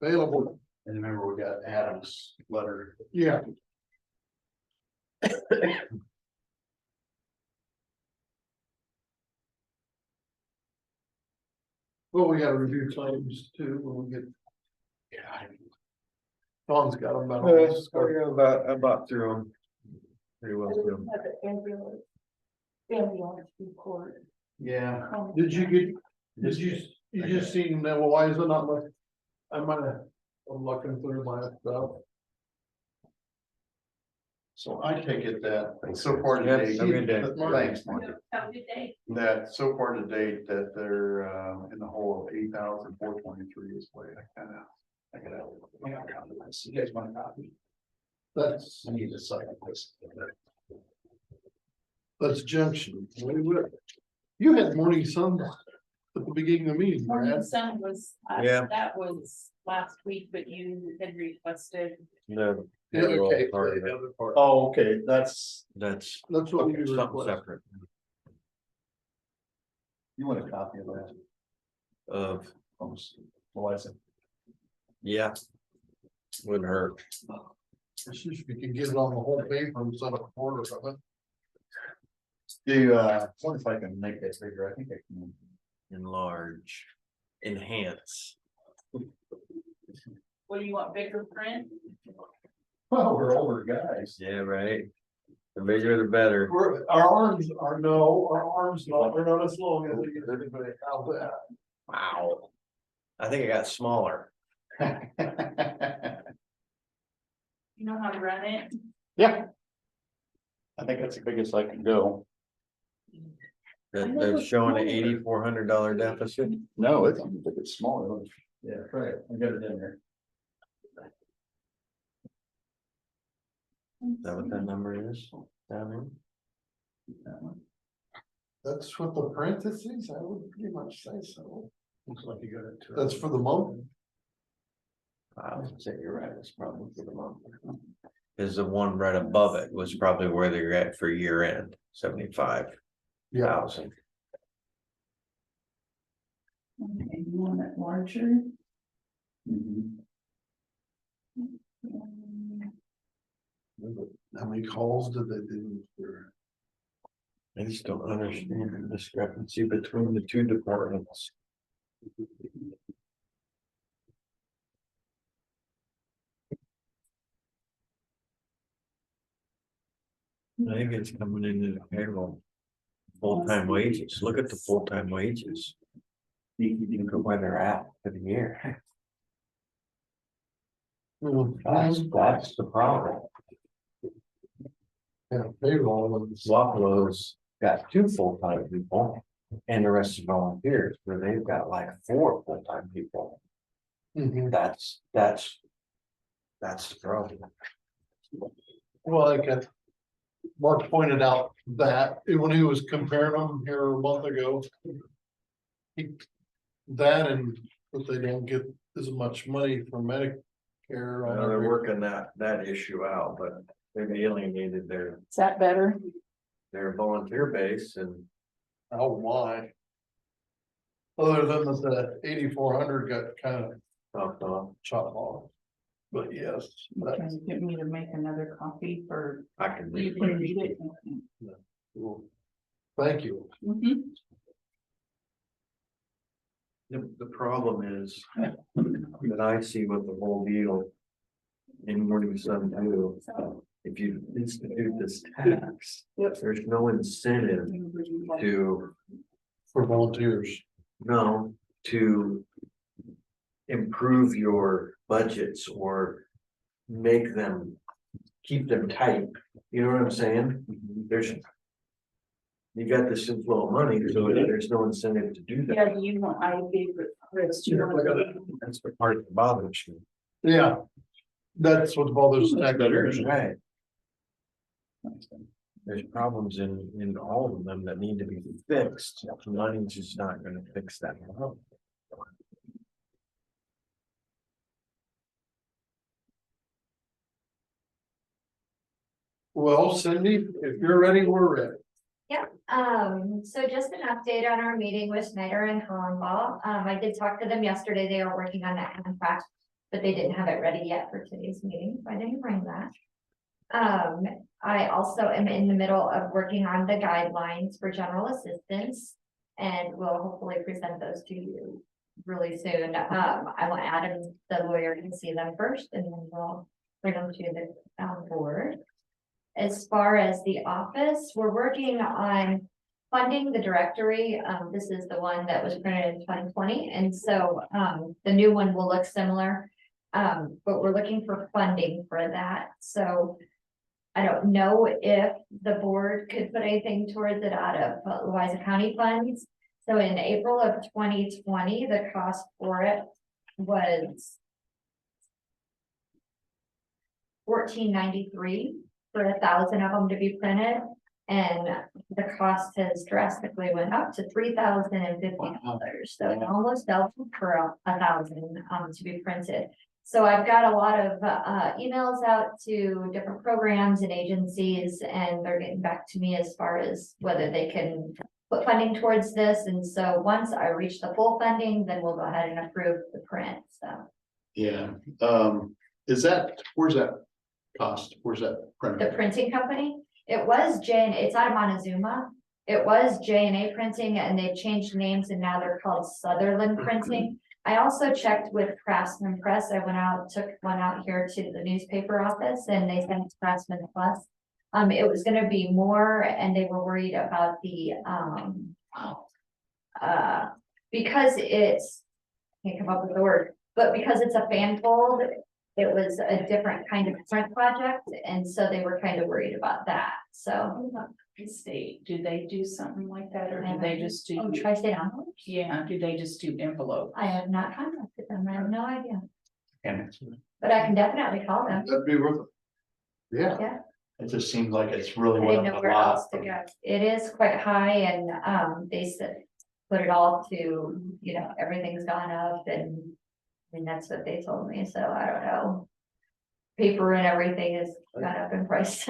available. And remember, we got Adam's letter. Yeah. Well, we gotta review claims too, when we get. Dawn's got them about. About through them. Pretty well through 'em. Ambulance report. Yeah. Did you just seen that, well, why is it not much? I might have, I'm looking through my stuff. So I take it that so far Yeah, today. have a good day. Thanks, Mark. Have a good day. That so far to date that they're in the hole of 8,423 is way I gotta. You guys want a copy? That's, I need to sign this. that's Junction. You had morning sun at the beginning of the meeting, Morning Brad. sun was, Yeah. that was last week, but you had requested. No. Yeah, they're all okay. part of it. The other part. Oh, okay, that's, That's That's what we okay, do. something request. separate you want a copy of that? of, Louisa. yeah. Wouldn't hurt. Let's see if we can get it on the whole paper instead of a quarter of it. Do, wonder if I can make that bigger, I think I can. Enlarge, enhance. What do you want, bigger print? Well, we're older guys. Yeah, right. The bigger the better. Our arms are not, they're not as long as anybody. How's that? Wow. I think it got smaller. You know how to run it? Yeah. I think that's the biggest I can go. They're showing an $8,400 deficit. No, it's, I think it's smaller. Yeah, right, I got it in there. Is that what that number is down That's what the parentheses, I would pretty much say so. Looks like you got it. That's for the month. there? I would say you're right, it's probably for the month. Is the one right above it was probably where they're at for year end, 75,000. Yeah. Okay, you want it larger? How many calls did they do for? I just don't understand the discrepancy between the two departments. I think it's coming into the payroll. Full-time wages, look at the full-time wages. Look at where they're at for the year. That's the problem. Yeah, payroll. Buffalo's got 2 full-time people and the rest are volunteers, where they've got like 4 full-time people. Mhm. That's the problem. Well, like Mark pointed out that when he was comparing them here a month ago. That and that they don't get as much money from Medicare. They're working that issue out, but they've alienated their Is that better? volunteer base and. Oh, my. Other than that, the 8,400 got kind of Chopped off. chopped off. But yes, Can you get me to make another copy for, I can you read can read it? thank you. Mhm. the problem is that I see what the whole deal in Morning Sun do if you institute this tax, there's no incentive to, For volunteers. no, to improve your budgets or make them, keep them tight. You know what I'm saying? There's, you got this inflow of money, so there's no incentive to do that. Yeah, you want, I gave Chris, do you want to- That's the part that bothers me. Yeah. That's what bothers taxpayers. Right. There's problems in all of them that need to be fixed. Money's just not gonna fix that. Well, Cindy, if you're ready, we're ready. So just an update on our meeting with Snyder and Hollenbaugh. I did talk to them yesterday. They are working on that contract, but they didn't have it ready yet for today's meeting, so I didn't bring that. I also am in the middle of working on the guidelines for general assistance, and will hopefully present those to you really soon. I want Adam, the lawyer, to see them first, and then we'll bring them to the board. As far as the office, we're working on funding the directory. This is the one that was printed in 2020, and so the new one will look similar. But we're looking for funding for that, so I don't know if the board could put anything towards it out of Louisa County funds. So in April of 2020, the cost for it was $14.93 for 1,000 of them to be printed, and the cost has drastically went up to $3,050. So it almost doubled for 1,000 to be printed. So I've got a lot of emails out to different programs and agencies, and they're getting back to me as far as whether they can put funding towards this. And so once I reach the full funding, then we'll go ahead and approve the print, so. Yeah, is that, where's that cost? Where's that The printed? printing company, it was it's out of Montezuma. It was J&A Printing, and they've changed names and now they're called Sutherland Printing. I also checked with Craftsman Press. I took one out here to the newspaper office, and they sent Craftsman Plus. It was gonna be more, and they were worried about the because it's, I can't come up with the word, but because it's a fan fold, it was a different kind of print project, and so they were kind of worried about that, so. State, do they do something like that, or do they just do? Oh, Tri-State envelopes? Yeah, do they just do envelope? I have not contacted them, I have no idea, And but I can definitely call them. That'd be worth it. Yeah. it just seems like it's really I went didn't up know a where lot. else to go. It is quite high, and they said, put it all to, everything's gone up, and I mean, that's what they told me, so I don't know. Paper and everything has gone up in price.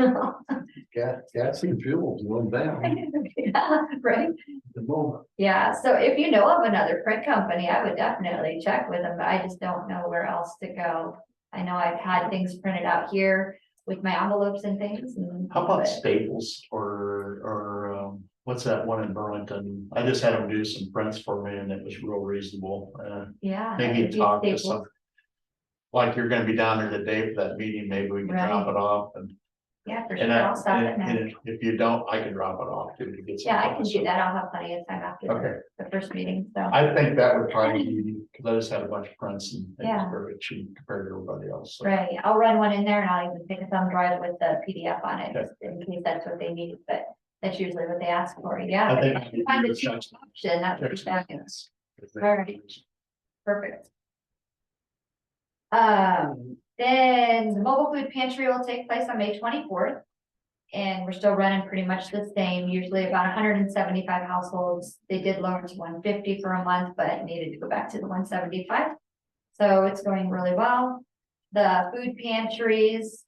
Gas and fuels going down. Yeah, right? The moment. Yeah, so if you know of another print company, I would definitely check with them, but I just don't know where else to go. I know I've had things printed out here with my envelopes and things. How about Staples or what's that one in Burlington? I just had them do some prints for me and it was real reasonable. Yeah. Maybe it'd be talk to Staples. some. Like you're gonna be down there today for that meeting, maybe we can drop Right. it off and. Yeah, for And sure, I'll stop it now. if you don't, I can drop it off too to get some. Yeah, I can do that, I'll have plenty of time after Okay. the first meeting, so. I think that would probably be, because I just had a bunch of prints and it was Yeah. very cheap compared to everybody else. So. Right, I'll run one in there and I'll even take a thumb drive with the PDF on it, Okay. just in case that's what they need, but that's usually what they ask for, yeah. I but think. if you Find the cheapest option, that would be fabulous, Alright. perfect. Then the mobile food pantry will take place on May 24th. And we're still running pretty much the same, usually about 175 households. They did lower to 150 for a month, but needed to go back to the 175. So it's going really well. The food pantries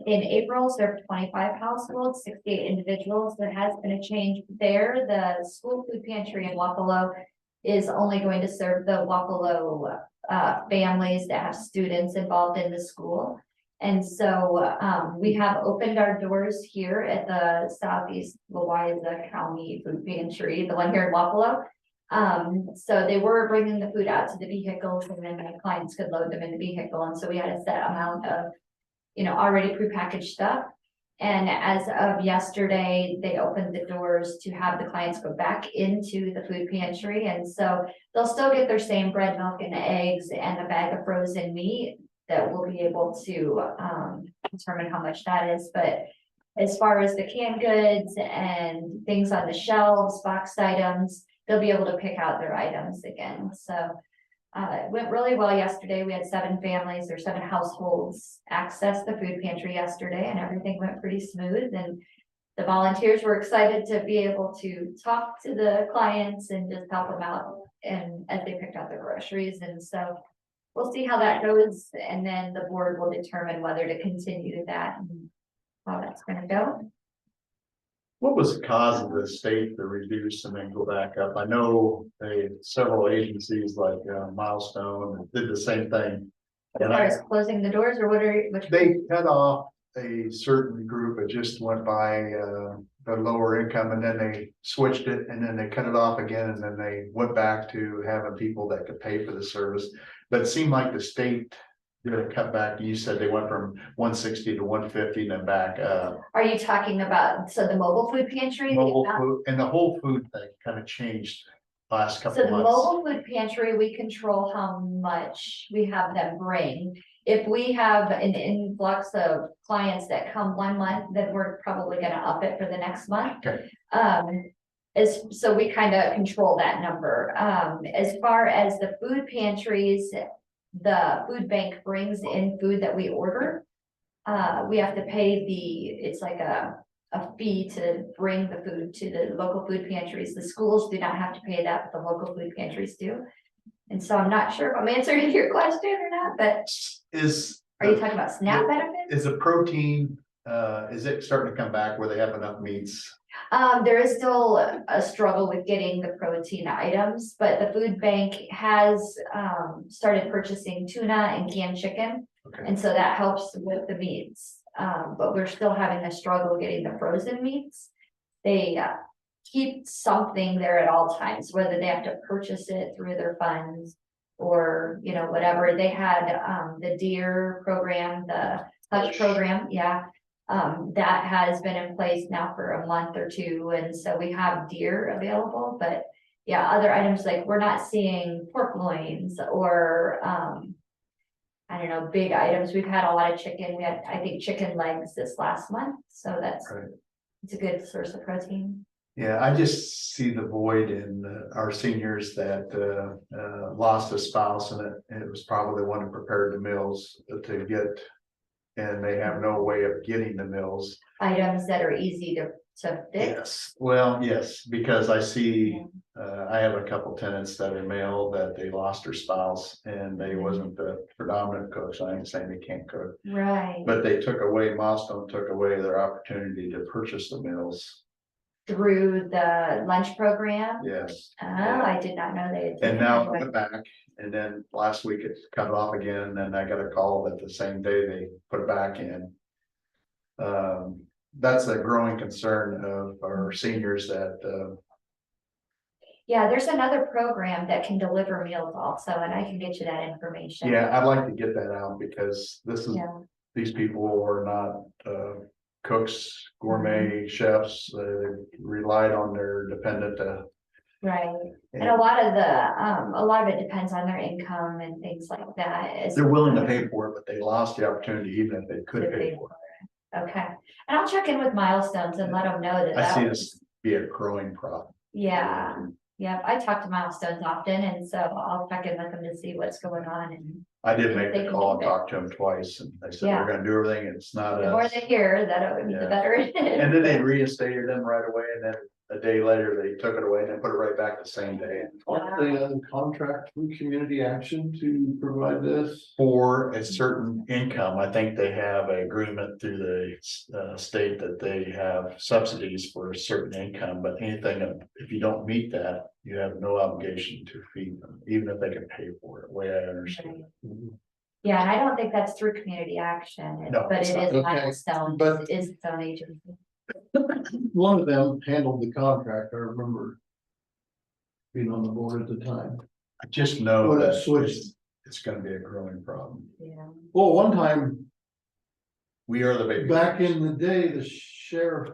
in April served 25 households, 68 individuals. There has been a change there. The school food pantry in Wapello is only going to serve the Wapello families that have students involved in the school. And so we have opened our doors here at the Southeast Louisa County Food Pantry, the one here in Wapello. So they were bringing the food out to the vehicles, and then the clients could load them in the vehicle. And so we had a set amount of already prepackaged stuff. And as of yesterday, they opened the doors to have the clients go back into the food pantry. And so they'll still get their same bread, milk and eggs and a bag of frozen meat that we'll be able to determine how much that is. But as far as the canned goods and things on the shelves, boxed items, they'll be able to pick out their items again. So it went really well yesterday. We had 7 families or 7 households access the food pantry yesterday, and everything went pretty smooth. And the volunteers were excited to be able to talk to the clients and just help them out and as they picked out their groceries. And so we'll see how that goes, and then the board will determine whether to continue that and how that's going to go. What was the cause of the state to reduce and then go back up? I know several agencies like Milestone did the same thing. As far as closing the doors, or which? They cut off a certain group. It just went by the lower income, and then they switched it, and then they cut it off again, and then they went back to having people that could pay for the service. But it seemed like the state did a cutback. You said they went from 160 to 150 and then back up. Are you talking about, so the mobile food pantry? Mobile food and the whole food thing kind of changed last couple So the months. mobile food pantry, we control how much we have them bring. If we have an influx of clients that come 1 month, then we're probably gonna up it for the next month. Okay. So we kind of control that number. As far as the food pantries, the food bank brings in food that we order. We have to pay it's like a fee to bring the food to the local food pantries. The schools do not have to pay that, but the local food pantries do. And so I'm not sure if I'm answering your question or not, but are you talking about SNAP benefits? Is the protein, is it starting to come back where they have enough meats? There is still a struggle with getting the protein items, but the food bank has started purchasing tuna and canned chicken. Okay. And so that helps with the meats. But we're still having a struggle getting the frozen meats. They keep something there at all times, whether they have to purchase it through their funds or, whatever. They had the deer program, the touch program. Yeah. That has been in place now for a month or 2. And so we have deer available, but yeah, other items like we're not seeing pork loins or, I don't know, big items. We've had a lot of chicken. We had, I think, chicken legs this last month. So it's a good source of protein. Yeah, I just see the void in our seniors that lost a spouse, and it was probably the one who prepared the meals to get. And they have no way of getting the meals. Items that are easy to fix. Yes, well, yes, because I see, I have a couple tenants that are male that they lost their spouse and they wasn't the predominant cook, so I ain't saying they can't cook. Right. But Milestone took away their opportunity to purchase the meals. Through the lunch program? Yes. Oh, I did not know they had. And now it went back, and then last week it cut it off again, and I got a call that the same day they put it back in. That's a growing concern of our seniors that. Yeah, there's another program that can deliver meals also, and I can get you that information. Yeah, I'd like to get that out because these people are not cooks, gourmet chefs. They relied on their dependent. Right, and a lot of it depends on their income and things like that. They're willing to pay for it, but they lost the opportunity even if they could pay for it. Okay, and I'll check in with Milestones and let them know that. I see this be a growing problem. Yeah, I talk to Milestones often, and so I'll check in with them to see what's going on. And I did make the call and talk to them twice, and they said they're gonna do everything. It's not the more they hear, the better it is. And then they reinstated them right away, and then a day later, they took it away and then put it right back the same day. Aren't they on contract through community action to provide this? For a certain income, I think they have an agreement through the state that they have subsidies for a certain income, but anything, if you don't meet that, you have no obligation to feed them, even if they can pay for it, the way I understand it. Yeah, and I don't think that's through community action, No, but it's it not. is Okay, Milestones, but- is its own agency. One of them handled the contract, I remember being on the board at the time. I just know Well, that that switched. it's gonna be a growing problem. Yeah. Well, one time We are the baby. Back in the day, the sheriff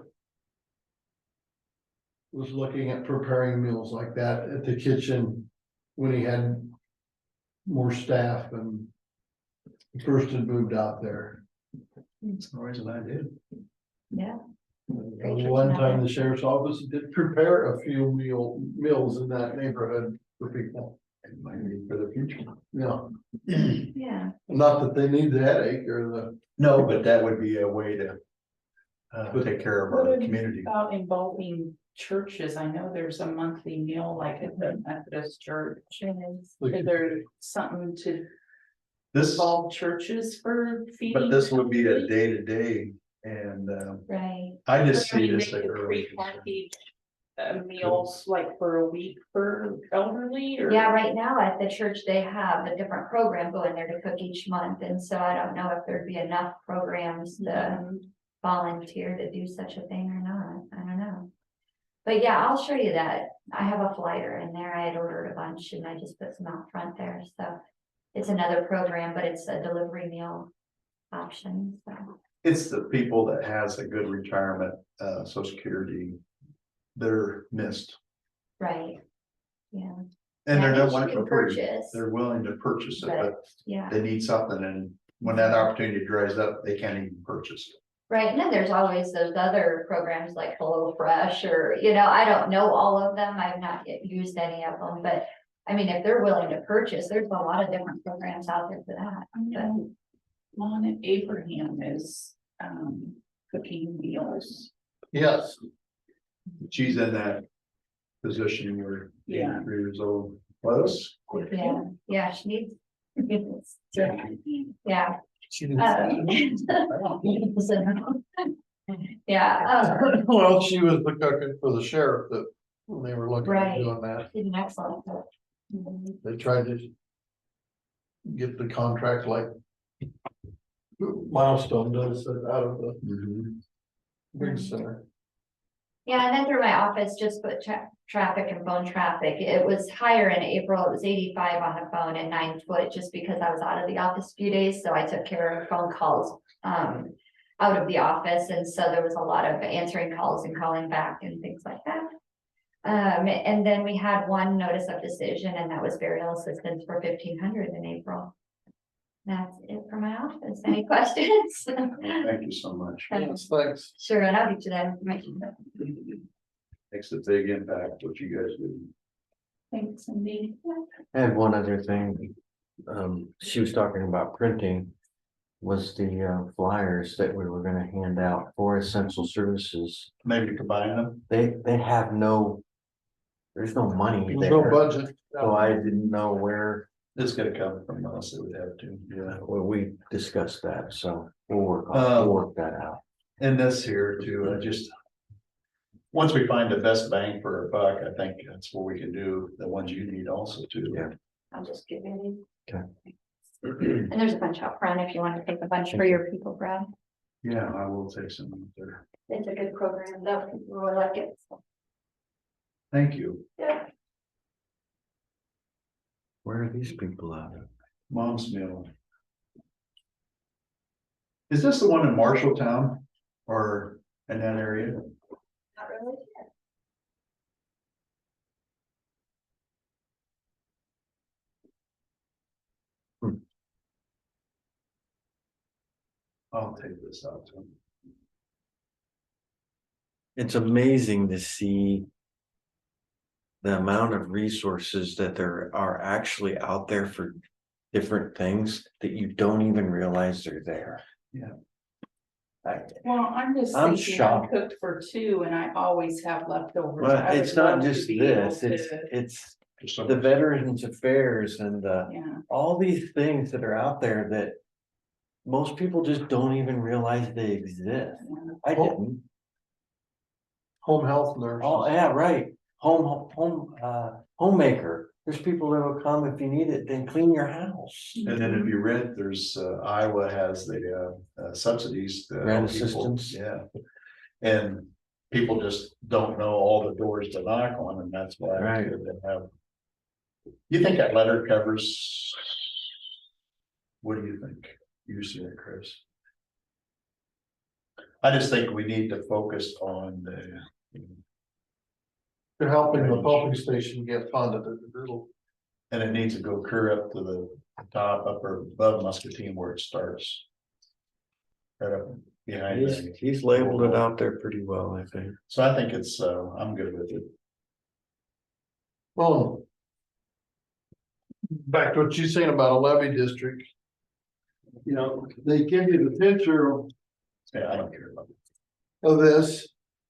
was looking at preparing meals like that at the kitchen when he had more staff and first had moved out there. That's the reason I did. Yeah. Great to One know time that. the sheriff's office did prepare a few meals in that neighborhood for people. It might be for the future. No, Yeah, not that they need the headache or the, No, but that would be a way to take care of What our community. about involving churches? I know there's a monthly meal like at the Methodist church. Is there something to This, involve churches for feeding? but this would be a day-to-day, and right. I But just I see mean, this. they like could early prepackaged meals like for a week for elderly or? Yeah, right now at the church, they have a different program going there to cook each month, and so I don't know if there'd be enough programs to Mhm. volunteer to do such a thing or not, I don't know. But yeah, I'll show you that, I have a flyer in there, I had ordered a bunch and I just put some out front there, so. It's another program, but it's a delivery meal option, so. It's the people that has a good retirement, social security, they're missed. Right. Yeah, And Yeah, they're not you wanting can to purchase, purchase. they're willing to purchase it, But, but yeah, they need something, and when that opportunity dries up, they can't even purchase it. right, and then there's always those other programs like Hello Fresh, or, you know, I don't know all of them, I've not yet used any of them, but. I mean, if they're willing to purchase, there's a lot of different programs out there for that, I know Lon Abraham is cooking meals. yes. She's in that position where Yeah. 83 years old was. but yeah, she needs. Yeah. She Yeah, Well, she was the cooking for the sheriff that, when they were looking at Right. doing that, did an excellent job. they tried to get the contract like Milestone does out of the big center. Yeah, and then through my office, just put traffic and phone traffic. It was higher in April. It was 85 on the phone and 9 foot, just because I was out of the office a few days, so I took care of phone calls out of the office, and so there was a lot of answering calls and calling back and things like that. And then we had one notice of decision, and that was burial assistance for 1,500 in April. That's it for my office. Any questions? Thank you so much. Yes, thanks. Sure, and I'll get you that information. Makes a big impact what you guys do. Thanks, Cindy. I had one other thing. She was talking about printing. Was the flyers that we were gonna hand out for essential services. Maybe combine them. They have no. There's no money There's no there, budget. so I didn't know where, It's gonna come from us, it would have to, yeah. well, we discussed that, so we'll Um, work that out. And this here too, I just. Once we find the best bang for a buck, I think that's what we can do, the ones you need also too. Yeah. I'll just give you Okay. these. And there's a bunch out front if you want to take a bunch for your people, Brad. Yeah, I will take some up there. It's a good program, though, people really like it. So, Thank you. yeah. Where are these people at? Mom's meal. Is this the one in Marshalltown or in that area? Not really. I'll take this out to him. It's amazing to see. The amount of resources that there are actually out there for different things that you don't even realize they're there. Yeah. Well, I'm just I'm thinking, I shocked. cooked for 2 and I always have leftovers. Well, I would it's not love to just be able this, to- it's Just the Veterans Affairs and Yeah, all these things that are out there that. Most people just don't even realize they exist. yeah. I didn't. Home health nurse. Oh, yeah, right. Homemaker. There's people that will come if you need it, then clean your house. And then if you read, there's Iowa has the subsidies. to Rent help people. assistance. Yeah. And people just don't know all the doors to knock on, and that's why. Right. They have. You think that letter covers? What do you think? You see it, Chris? I just think we need to focus on the. They're helping the pumping station get funded. And it needs to go clear up to the top, up or above Muscatine where it starts. Right up behind. He's labeled it out there pretty well, I think. So I think it's, I'm good with it. Well. Back to what you're saying about a levy district. You know, they give you the picture of Yeah, I don't care about it. this,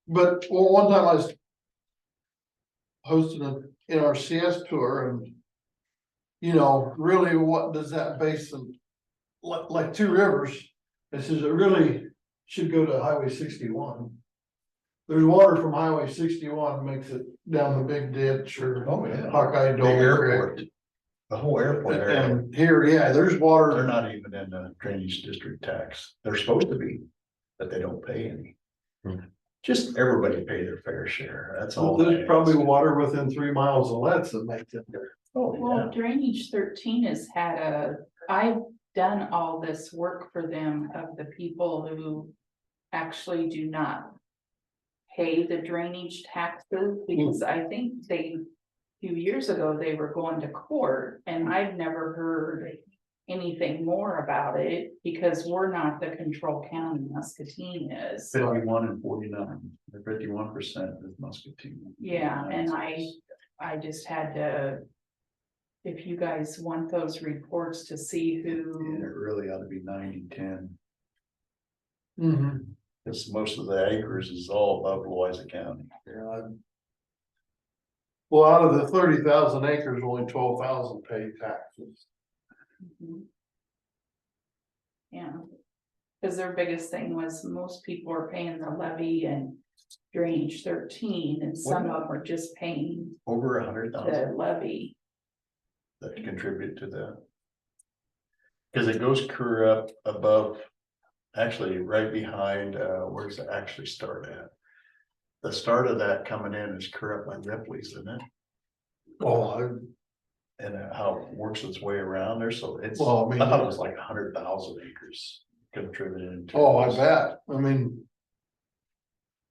but well, one time I was hosting an NRCS tour and. You know, really, what does that basin, like Two Rivers, it says it really should go to Highway 61. There's water from Highway 61 makes it down the big ditch or Hawkeye The Dome. airport. The whole airport area. And here, yeah, there's water. They're not even in the drainage district tax. They're supposed to be, but they don't pay any. Just everybody pay their fair share. That's all. There's probably water within 3 miles of Let's that makes it there. Oh, Well, Drainage 13 has had I've done all this work for them of the people who actually do not pay the drainage taxes, because I think a few years ago, they were going to court, and I've never heard anything more about it, because we're not the control county, Muscatine is. 51 and 49, or 51% is Muscatine. Yeah, and I just had to, if you guys want those reports to see And who, it really ought to be 90-10. Mm-hmm. Because most of the acres is all above Louisa County. Yeah. Well, out of the 30,000 acres, only 12,000 pay taxes. yeah. Because their biggest thing was most people are paying the levy and Drainage 13, and some of them are just paying Over 100,000 the levy. that contribute to that. Because it goes clear up above, actually right behind, where does it actually start at? The start of that coming in is clear up by Ripley's, isn't it? Oh, And how it works its way around there, so it's, Well, I mean- I thought it was like 100,000 acres contributed into. oh, I this. bet. I mean.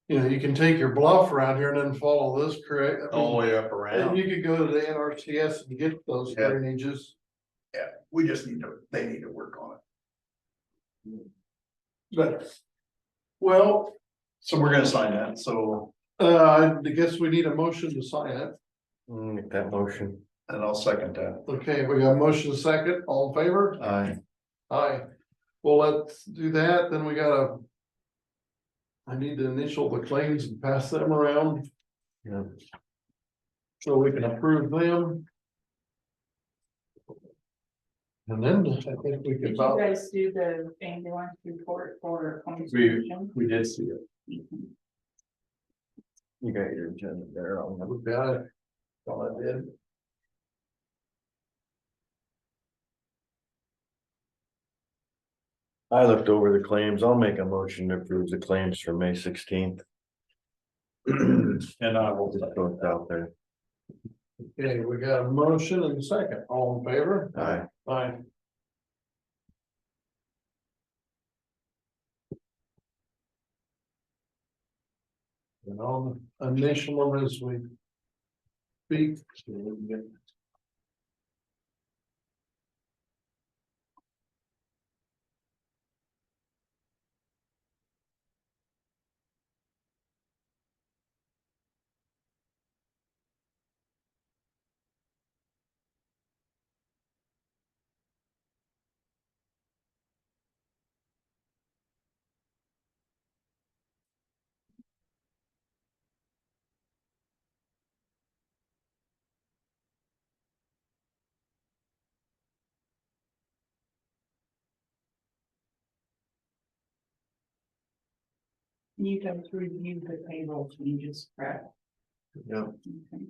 You know, you can take your bluff around here and then follow this, correct? I All the mean, way up and around. you could go to the NRCS and get those Yeah. drainages. Yeah, we just need to, they need to work on it. But, well, So we're gonna sign that, so, I guess we need a motion to sign it. Make that motion. and I'll second that. Okay, we got a motion second, all in favor? Aye. Aye. Well, let's do that, then we gotta. I need to initial the claims and pass them around. Yeah. So we can approve them. And then I think we Did could you about, guys do the ambulance report for? We did see it. You got your agenda there. I'll have we got it. All I did. I looked over the claims. I'll make a motion to approve the claims for May 16th. And I will. Just throw it out there. Okay, we got a motion and a second, all in favor? Aye. Aye. And on the initial one as we speak. So we can get- You guys review the payroll changes, correct? Yeah. Okay.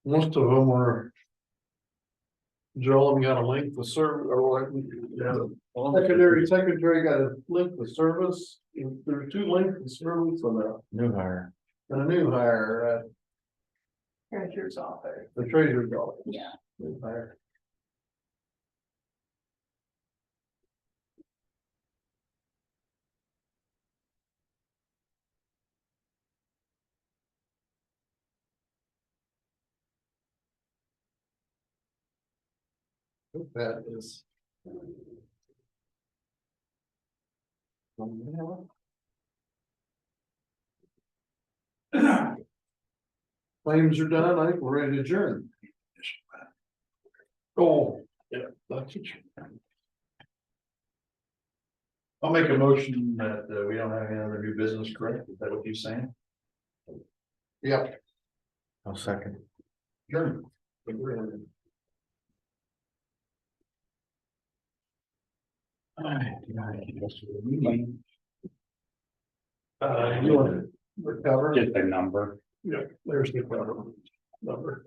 Most of them were. Joel got a link to serve, or what? Secretary got a link to service, there are 2 links to service and New hire. a new hire, Treasurer's office. the treasurer's office. Yeah. New hire. That is. Claims are done, I think we're ready to adjourn. Oh, yeah, that's it. I'll make a motion that we don't have any other new business, correct? Is that what you're saying? Yep. I'll second. Sure. You want to recover? Get the number. Yeah, there's the cover number.